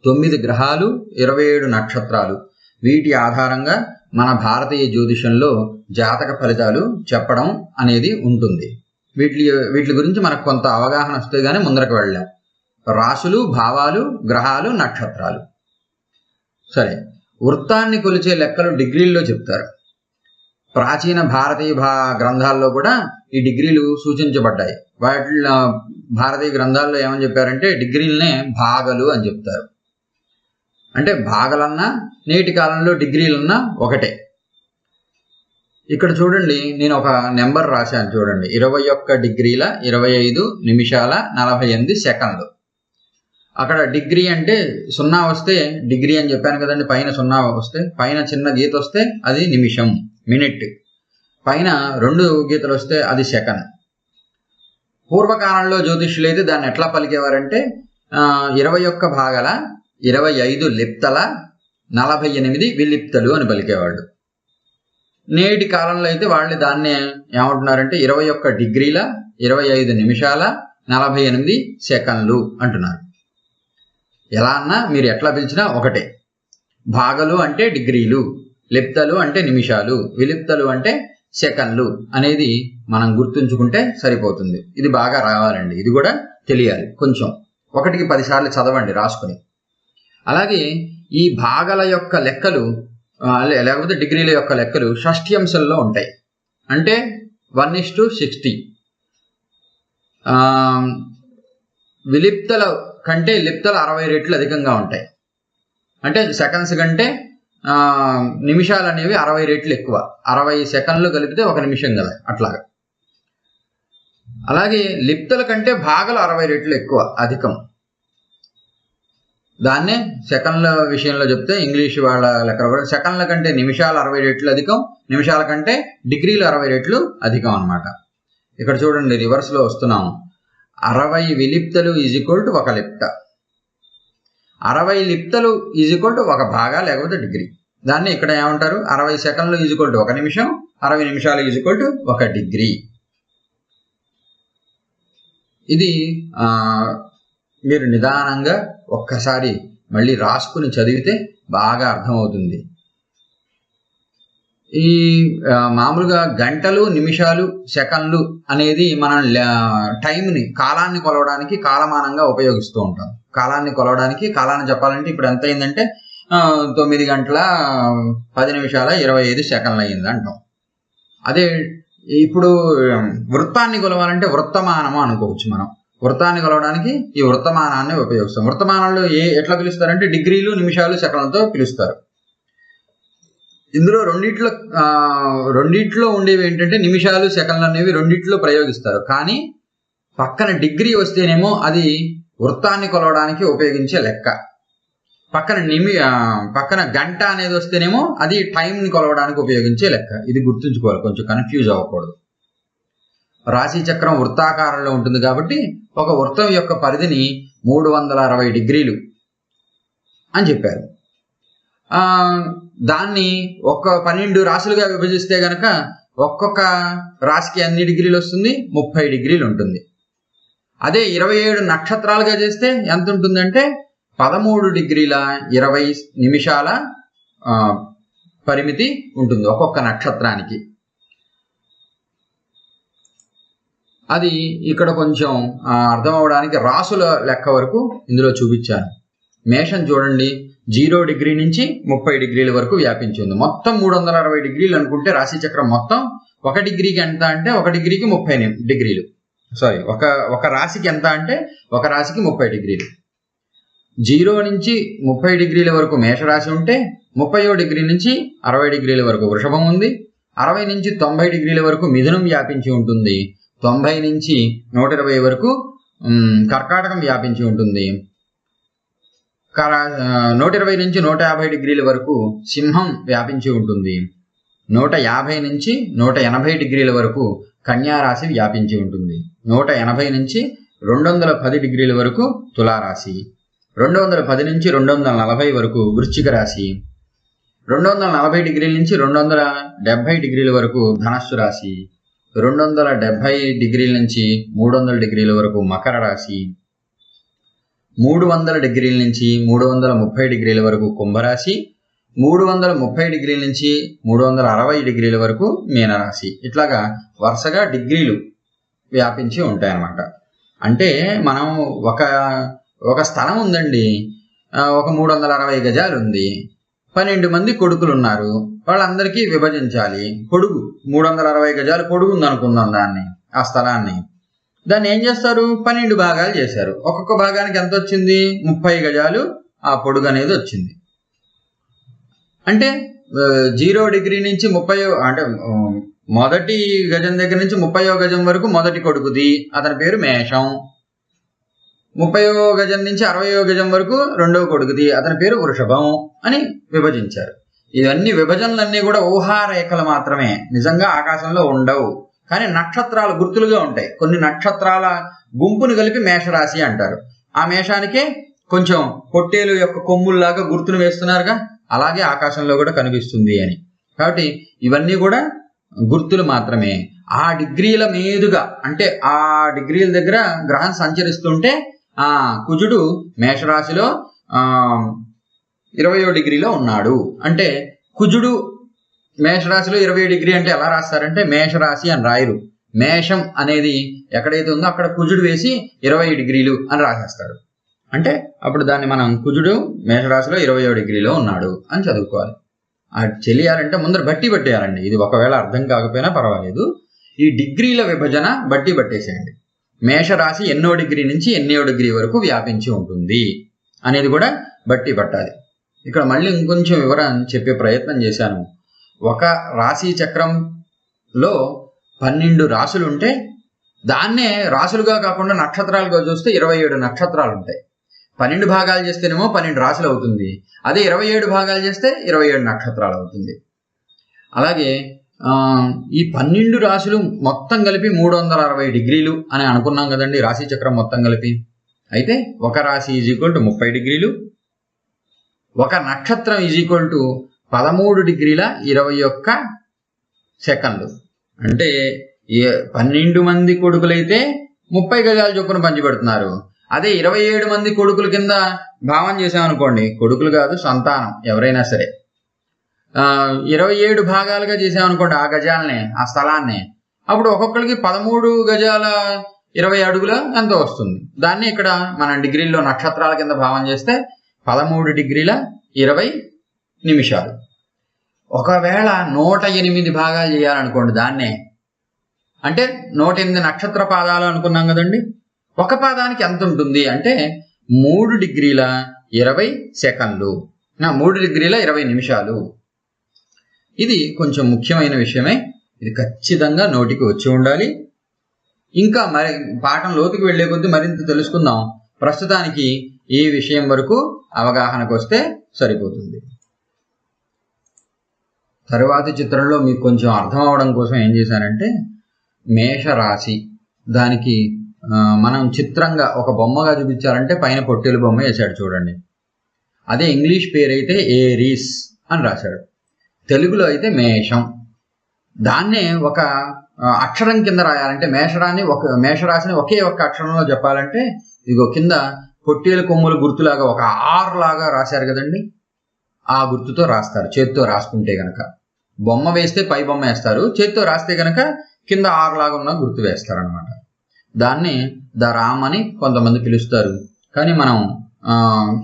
9 గ్రహాలు, 27 నక్షత్రాలు, వీటి ఆధారంగా మన భారతీయ జ్యోతిషంలో జాతక ఫలితాలు చెప్పడం అనేది ఉంటుంది. వీటి గురించి మనకు కొంత అవగాహన వస్తే గానీ ముందరకు వెళ్ళాం. రాశులు, భావాలు, గ్రహాలు, నక్షత్రాలు. సరే, వృత్తాన్ని కొలిచే లెక్కలు డిగ్రీల్లో చెప్తారు. ప్రాచీన భారతీయ గ్రంథాల్లో కూడా ఈ డిగ్రీలు సూచించబడ్డాయి. వాటిలో భారతీయ గ్రంథాల్లో ఏమని చెప్పారంటే డిగ్రీలనే భాగలు అని చెప్తారు. అంటే భాగలన్నా నేటి కాలంలో డిగ్రీలన్నా ఒకటే. ఇక్కడ చూడండి, నేను ఒక నెంబర్ రాశాను చూడండి, 21 డిగ్రీల 25 నిమిషాల 48 సెకండ్లు. అక్కడ డిగ్రీ అంటే 0 వస్తే డిగ్రీ అని చెప్పాను కదండి, పైన 0 వస్తే, పైన చిన్న గీత వస్తే అది నిమిషం, మినిట్, పైన 2 గీతలు వస్తే అది సెకండ్. పూర్వకాలంలో జ్యోతిష్యులు అయితే దాన్ని ఎట్లా పలికేవారంటే 21 భాగల 25 లిప్తల 48 విలిప్తలు అని పలికేవాళ్ళు. నేటి కాలంలో అయితే వాళ్ళు దాన్నే ఏమంటున్నారంటే 21 డిగ్రీల 25 నిమిషాల 48 సెకండ్లు అంటున్నారు. ఎలా అన్నా మీరు ఎట్లా పిలిచినా ఒకటే. భాగలు అంటే డిగ్రీలు, లిప్తలు అంటే నిమిషాలు, విలిప్తలు అంటే సెకండ్లు అనేది మనం గుర్తుంచుకుంటే సరిపోతుంది. ఇది బాగా రావాలండి, ఇది కూడా తెలియాలి. కొంచెం 1కి 10 సార్లు చదవండి రాసుకుని. అలాగే ఈ భాగల యొక్క లెక్కలు లేకపోతే డిగ్రీల యొక్క లెక్కలు షష్ట్యంశంలో ఉంటాయి. అంటే 1:60. విలిప్తల కంటే లిప్తలు 60 రెట్లు అధికంగా ఉంటాయి. అంటే సెకండ్స్ కంటే నిమిషాలు అనేవి 60 రెట్లు ఎక్కువ. 60 సెకండ్లు కలిపితే 1 నిమిషం కదా, అట్లాగా. అలాగే లిప్తల కంటే భాగలు 60 రెట్లు ఎక్కువ అధికం. దాన్నే సెకండ్ల విషయంలో చెప్తే ఇంగ్లీష్ వాళ్ళ లెక్కలు కూడా సెకండ్ల కంటే నిమిషాలు 60 రెట్లు అధికం, నిమిషాల కంటే డిగ్రీలు 60 రెట్లు అధికం అన్నమాట. ఇక్కడ చూడండి, రివర్స్లో వస్తున్నాము. 60 విలిప్తలు = 1 లిప్త, 60 లిప్తలు = 1 భాగ లేకపోతే డిగ్రీ. దాన్ని ఇక్కడ ఏమంటారు, 60 సెకండ్లు = 1 నిమిషం, 60 నిమిషాలు = 1 డిగ్రీ. ఇది మీరు నిదానంగా ఒక్కసారి మళ్ళీ రాసుకుని చదివితే బాగా అర్థమవుతుంది. ఈ మామూలుగా గంటలు, నిమిషాలు, సెకండ్లు అనేది మనం టైంని, కాలాన్ని కొలవడానికి కాలమానంగా ఉపయోగిస్తూ ఉంటాం. కాలాన్ని కొలవడానికి, కాలాన్ని చెప్పాలంటే ఇప్పుడు ఎంత అయిందంటే 9 గంటల 10 నిమిషాల 25 సెకండ్లు అయింది అంటాం. అదే ఇప్పుడు వృత్తాన్ని కొలవాలంటే వృత్తమానము అనుకోవచ్చు. మనం వృత్తాన్ని కొలవడానికి ఈ వృత్తమానాన్ని ఉపయోగిస్తాం. వృత్తమానంలో ఎట్లా పిలుస్తారంటే డిగ్రీలు, నిమిషాలు, సెకండ్లతో పిలుస్తారు. ఇందులో రెండిట్లో ఉండేవి ఏంటంటే నిమిషాలు, సెకండ్లు అనేవి రెండిట్లో ప్రయోగిస్తారు. కానీ పక్కన డిగ్రీ వస్తేనేమో అది వృత్తాన్ని కొలవడానికి ఉపయోగించే లెక్క. పక్కన గంట అనేది వస్తేనేమో అది టైంని కొలవడానికి ఉపయోగించే లెక్క. ఇది గుర్తుంచుకోవాలి, కొంచెం కన్ఫ్యూజ్ అవ్వకూడదు. రాశి చక్రం వృత్తాకారంలో ఉంటుంది కాబట్టి ఒక వృత్తం యొక్క పరిధిని 360 డిగ్రీలు అని చెప్పారు. దాన్ని 12 రాశులుగా విభజిస్తే గనక ఒక్కొక్క రాశికి ఎన్ని డిగ్రీలు వస్తుంది, 30 డిగ్రీలు ఉంటుంది. అదే 27 నక్షత్రాలుగా చేస్తే ఎంత ఉంటుందంటే 13 డిగ్రీల 20 నిమిషాల పరిమితి ఉంటుంది ఒక్కొక్క నక్షత్రానికి. అది ఇక్కడ కొంచెం అర్థం అవడానికి రాసుల లెక్క వరకు ఇందులో చూపించాను. మేషం చూడండి, 0 డిగ్రీ నుంచి 30 డిగ్రీల వరకు వ్యాపించి ఉంది. మొత్తం 360 డిగ్రీలు అనుకుంటే రాశి చక్రం మొత్తం 1 డిగ్రీకి ఎంత అంటే 1 డిగ్రీకి 30 డిగ్రీలు. సారీ, ఒక రాశికి ఎంత అంటే 1 రాశికి 30 డిగ్రీలు. 0 నుంచి 30 డిగ్రీల వరకు మేషరాశి ఉంటే 30వ డిగ్రీ నుంచి 60 డిగ్రీల వరకు వృషభం ఉంది. 60 నుంచి 90 డిగ్రీల వరకు మిథునం వ్యాపించి ఉంటుంది. 90 నుంచి 120 వరకు కర్కాటకం వ్యాపించి ఉంటుంది. 120 నుంచి 150 డిగ్రీల వరకు సింహం వ్యాపించి ఉంటుంది. 150 నుంచి 180 డిగ్రీల వరకు కన్యారాశి వ్యాపించి ఉంటుంది. 180 నుంచి 210 డిగ్రీల వరకు తులారాశి. 210 నుంచి 240 వరకు వృశ్చిక రాశి. 240 డిగ్రీల నుంచి 270 డిగ్రీల వరకు ధనస్సు రాశి. 270 డిగ్రీల నుంచి 300 డిగ్రీల వరకు మకర రాశి. 300 డిగ్రీల నుంచి 330 డిగ్రీల వరకు కుంభరాశి. 330 డిగ్రీల నుంచి 360 డిగ్రీల వరకు మీనరాశి. ఇట్లాగా వరుసగా డిగ్రీలు వ్యాపించి ఉంటాయన్నమాట. అంటే మనం ఒక స్థలం ఉందండి, ఒక 360 గజాలు ఉంది, 12 మంది కొడుకులు ఉన్నారు, వాళ్ళందరికీ విభజించాలి. పొడుగు 360 గజాలు పొడుగు ఉందనుకుందాం ఆ స్థలాన్ని. దాన్ని ఏం చేస్తారు, 12 భాగాలు చేశారు. ఒక్కొక్క భాగానికి ఎంత వచ్చింది, 30 గజాలు ఆ పొడుగు అనేది వచ్చింది. అంటే 0 డిగ్రీ నుంచి 30 అంటే మొదటి గజం దగ్గర నుంచి 30వ గజం వరకు మొదటి కొడుకుది, అతని పేరు మేషం. 30వ గజం నుంచి 60వ గజం వరకు రెండవ కొడుకుది, అతని పేరు వృషభం అని విభజించారు. ఇవన్నీ విభజనలన్నీ కూడా ఊహారేఖలు మాత్రమే, నిజంగా ఆకాశంలో ఉండవు. కానీ నక్షత్రాలు గుర్తులుగా ఉంటాయి. కొన్ని నక్షత్రాల గుంపును కలిపి మేషరాశి అంటారు. ఆ మేషానికే కొంచెం పొట్టేలు యొక్క కొమ్ముల్లాగా గుర్తును వేస్తున్నారుగా, అలాగే ఆకాశంలో కూడా కనిపిస్తుంది అని. కాబట్టి ఇవన్నీ కూడా గుర్తులు మాత్రమే. ఆ డిగ్రీల మీదుగా అంటే ఆ డిగ్రీల దగ్గర గ్రహం సంచరిస్తుంటే కుజుడు మేషరాశిలో 20వ డిగ్రీలో ఉన్నాడు అంటే, కుజుడు మేషరాశిలో 20 డిగ్రీ అంటే ఎలా రాస్తారంటే మేషరాశి అని రాయరు. మేషం అనేది ఎక్కడైతే ఉందో అక్కడ కుజుడు వేసి 20 డిగ్రీలు అని రాసేస్తాడు. అంటే అప్పుడు దాన్ని మనం కుజుడు మేషరాశిలో 20వ డిగ్రీలో ఉన్నాడు అని చదువుకోవాలి. అది తెలియాలంటే ముందర బట్టి పట్టేయాలండి. ఇది ఒకవేళ అర్థం కాకపోయినా పర్వాలేదు. ఈ డిగ్రీల విభజన బట్టి పట్టేసేయండి. మేషరాశి ఎన్నో డిగ్రీ నుంచి ఎన్నో డిగ్రీ వరకు వ్యాపించి ఉంటుంది అనేది కూడా బట్టి పట్టాలి. ఇక్కడ మళ్ళీ ఇంకొంచెం వివరం చెప్పే ప్రయత్నం చేశాను. ఒక రాశి చక్రంలో 12 రాశులు ఉంటే దాన్నే రాశులుగా కాకుండా నక్షత్రాలుగా చూస్తే 27 నక్షత్రాలు ఉంటాయి. 12 భాగాలు చేస్తేనేమో 12 రాశులు అవుతుంది. అదే 27 భాగాలు చేస్తే 27 నక్షత్రాలు అవుతుంది. అలాగే ఈ 12 రాశులు మొత్తం కలిపి 360 డిగ్రీలు అని అనుకున్నాం కదండి, రాశి చక్రం మొత్తం కలిపి. అయితే ఒక రాశి ఈజ్ ఈక్వల్ టు 30 డిగ్రీలు, ఒక నక్షత్రం ఈజ్ ఈక్వల్ టు 13 డిగ్రీల 21 సెకండ్లు. అంటే 12 మంది కొడుకులైతే 30 గజాల చొప్పున పంచిపెడుతున్నారు. అదే 27 మంది కొడుకుల కింద భావం చేసామనుకోండి, కొడుకులు కాదు సంతానం ఎవరైనా సరే, 27 భాగాలుగా చేసామనుకోండి ఆ గజాలనే, ఆ స్థలాన్ని, అప్పుడు ఒక్కొక్కరికి 13 గజాల 20 అడుగుల ఎంతో వస్తుంది. దాన్ని ఇక్కడ మనం డిగ్రీల్లో నక్షత్రాల కింద భావం చేస్తే 13 డిగ్రీల 20 నిమిషాలు. ఒకవేళ 108 భాగాలు చేయాలనుకోండి దాన్నే, అంటే 108 నక్షత్ర పాదాలు అనుకున్నాం కదండి, ఒక పాదానికి ఎంత ఉంటుంది అంటే 3 డిగ్రీల 20 సెకండ్లు, 3 డిగ్రీల 20 నిమిషాలు. ఇది కొంచెం ముఖ్యమైన విషయమే. ఇది ఖచ్చితంగా నోటికి వచ్చి ఉండాలి. ఇంకా మరి పాఠం లోతుకి వెళ్లే కొద్దీ మరింత తెలుసుకుందాం. ప్రస్తుతానికి ఈ విషయం వరకు అవగాహనకు వస్తే సరిపోతుంది. తరువాతి చిత్రంలో మీకు కొంచెం అర్థం అవడం కోసం ఏం చేశానంటే, మేషరాశి దానికి మనం చిత్రంగా ఒక బొమ్మగా చూపించాలంటే పైన పొట్టేలు బొమ్మ వేశాడు చూడండి. అదే ఇంగ్లీష్ పేరు అయితే ఏరీస్ అని రాశాడు, తెలుగులో అయితే మేషం. దాన్నే ఒక అక్షరం కింద రాయాలంటే మేషరాశిని ఒకే ఒక్క అక్షరంలో చెప్పాలంటే ఇదిగో కింద పొట్టేలు కొమ్ముల గుర్తులాగా ఒక ఆర్ లాగా రాశారు కదండి, ఆ గుర్తుతో రాస్తారు. చేతితో రాసుకుంటే గనక బొమ్మ వేస్తే పై బొమ్మ వేస్తారు, చేతితో రాస్తే గనక కింద ఆర్ లాగా ఉన్న గుర్తు వేస్తారు అనమాట. దాన్ని ద రామ్ అని కొంతమంది పిలుస్తారు, కానీ మనం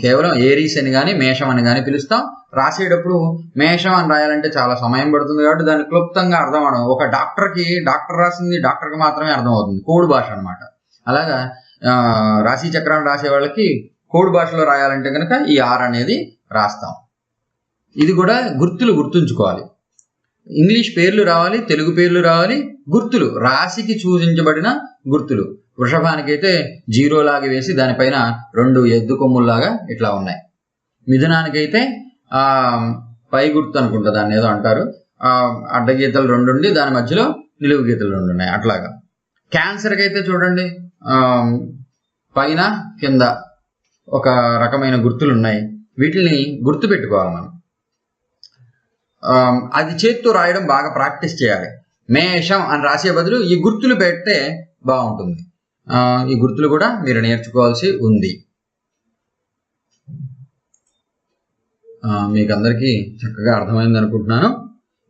కేవలం ఏరీస్ అని కానీ మేషం అని కానీ పిలుస్తాం. రాసేటప్పుడు మేషం అని రాయాలంటే చాలా సమయం పడుతుంది కాబట్టి దాన్ని క్లుప్తంగా అర్థం అవడం, ఒక డాక్టర్ రాసింది డాక్టర్కి మాత్రమే అర్థం అవుతుంది, కోడ్ భాష అనమాట. అలాగా రాశి చక్రాన్ని రాసే వాళ్ళకి కోడ్ భాషలో రాయాలంటే కనుక ఈ ఆర్ అనేది రాస్తాం. ఇది కూడా గుర్తులు గుర్తుంచుకోవాలి. ఇంగ్లీష్ పేర్లు రావాలి, తెలుగు పేర్లు రావాలి, గుర్తులు రాశికి సూచించబడిన గుర్తులు. వృషభానికైతే 0 లాగా వేసి దానిపైన 2 ఎద్దు కొమ్ముల్లాగా ఇట్లా ఉన్నాయి. మిథునానికైతే పై గుర్తు అనుకుంటా దాన్ని ఏదో అంటారు, అడ్డగీతలు 2 ఉండి దాని మధ్యలో నిలువు గీతలు 2 ఉన్నాయి అట్లాగా. క్యాన్సర్కి అయితే చూడండి పైన కింద ఒక రకమైన గుర్తులు ఉన్నాయి. వీటిని గుర్తు పెట్టుకోవాలి మనం. అది చేత్తో రాయడం బాగా ప్రాక్టీస్ చేయాలి. మేషం అని రాసే బదులు ఈ గుర్తులు పెడితే బాగుంటుంది. ఈ గుర్తులు కూడా మీరు నేర్చుకోవాల్సి ఉంది. మీకు అందరికీ చక్కగా అర్థమైంది అనుకుంటున్నాను.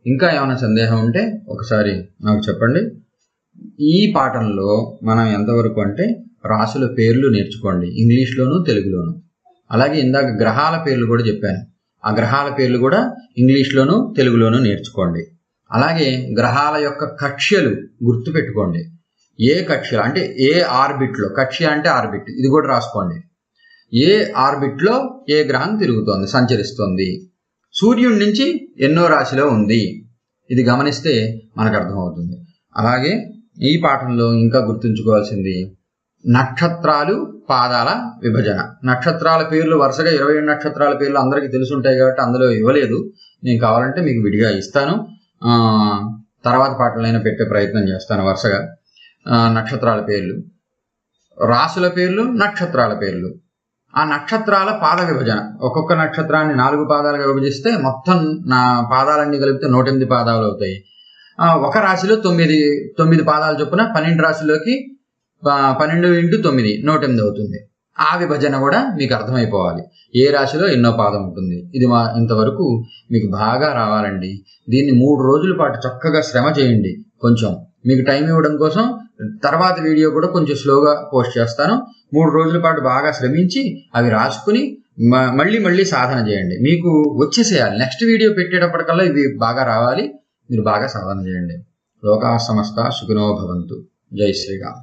ఇంకా ఏమైనా సందేహం ఉంటే ఒకసారి నాకు చెప్పండి. ఈ పాఠంలో మనం ఎంతవరకు అంటే రాసుల పేర్లు నేర్చుకోండి, ఇంగ్లీష్లోను తెలుగులోను. అలాగే ఇందాక గ్రహాల పేర్లు కూడా చెప్పాను, ఆ గ్రహాల పేర్లు కూడా ఇంగ్లీష్లోను తెలుగులోను నేర్చుకోండి. అలాగే గ్రహాల యొక్క కక్ష్యలు గుర్తుపెట్టుకోండి. ఏ కక్ష్యలు అంటే ఏ ఆర్బిట్లో, కక్ష్య అంటే ఆర్బిట్, ఇది కూడా రాసుకోండి. ఏ ఆర్బిట్లో ఏ గ్రహం తిరుగుతోంది, సంచరిస్తోంది. సూర్యుడి నుంచి ఎన్నో రాశిలో ఉంది. ఇది గమనిస్తే మనకు అర్థమవుతుంది. అలాగే ఈ పాఠంలో ఇంకా గుర్తుంచుకోవాల్సింది నక్షత్రాలు పాదాల విభజన. నక్షత్రాల పేర్లు వరుసగా 27 నక్షత్రాల పేర్లు అందరికీ తెలుసుంటాయి కాబట్టి అందులో ఇవ్వలేదు. నేను కావాలంటే మీకు విడిగా ఇస్తాను. తర్వాత పాటలైనా పెట్టే ప్రయత్నం చేస్తాను. వరుసగా నక్షత్రాల పేర్లు, రాసుల పేర్లు, నక్షత్రాల పేర్లు, ఆ నక్షత్రాల పాద విభజన. ఒక్కొక్క నక్షత్రాన్ని 4 పాదాలుగా విభజిస్తే మొత్తం నా పాదాలన్నీ కలిపితే 108 పాదాలు అవుతాయి. ఒక రాశిలో 9 పాదాలు చొప్పున 12 రాశుల్లోకి 12 × 9 108 అవుతుంది. ఆ విభజన కూడా మీకు అర్థమైపోవాలి. ఏ రాశిలో ఎన్నో పాదం ఉంటుంది. ఇది ఇంతవరకు మీకు బాగా రావాలండి. దీన్ని 3 రోజుల పాటు చక్కగా శ్రమ చేయండి. కొంచెం మీకు టైం ఇవ్వడం కోసం తర్వాత వీడియో కూడా కొంచెం స్లోగా పోస్ట్ చేస్తాను. 3 రోజుల పాటు బాగా శ్రమించి అవి రాసుకుని మళ్ళీ సాధన చేయండి. మీకు వచ్చేసేయాలి. నెక్స్ట్ వీడియో పెట్టేటప్పటికల్లా ఇవి బాగా రావాలి. మీరు బాగా సాధన చేయండి. లోకా సమస్త సుఖినో భవంతు. జై శ్రీరామ్.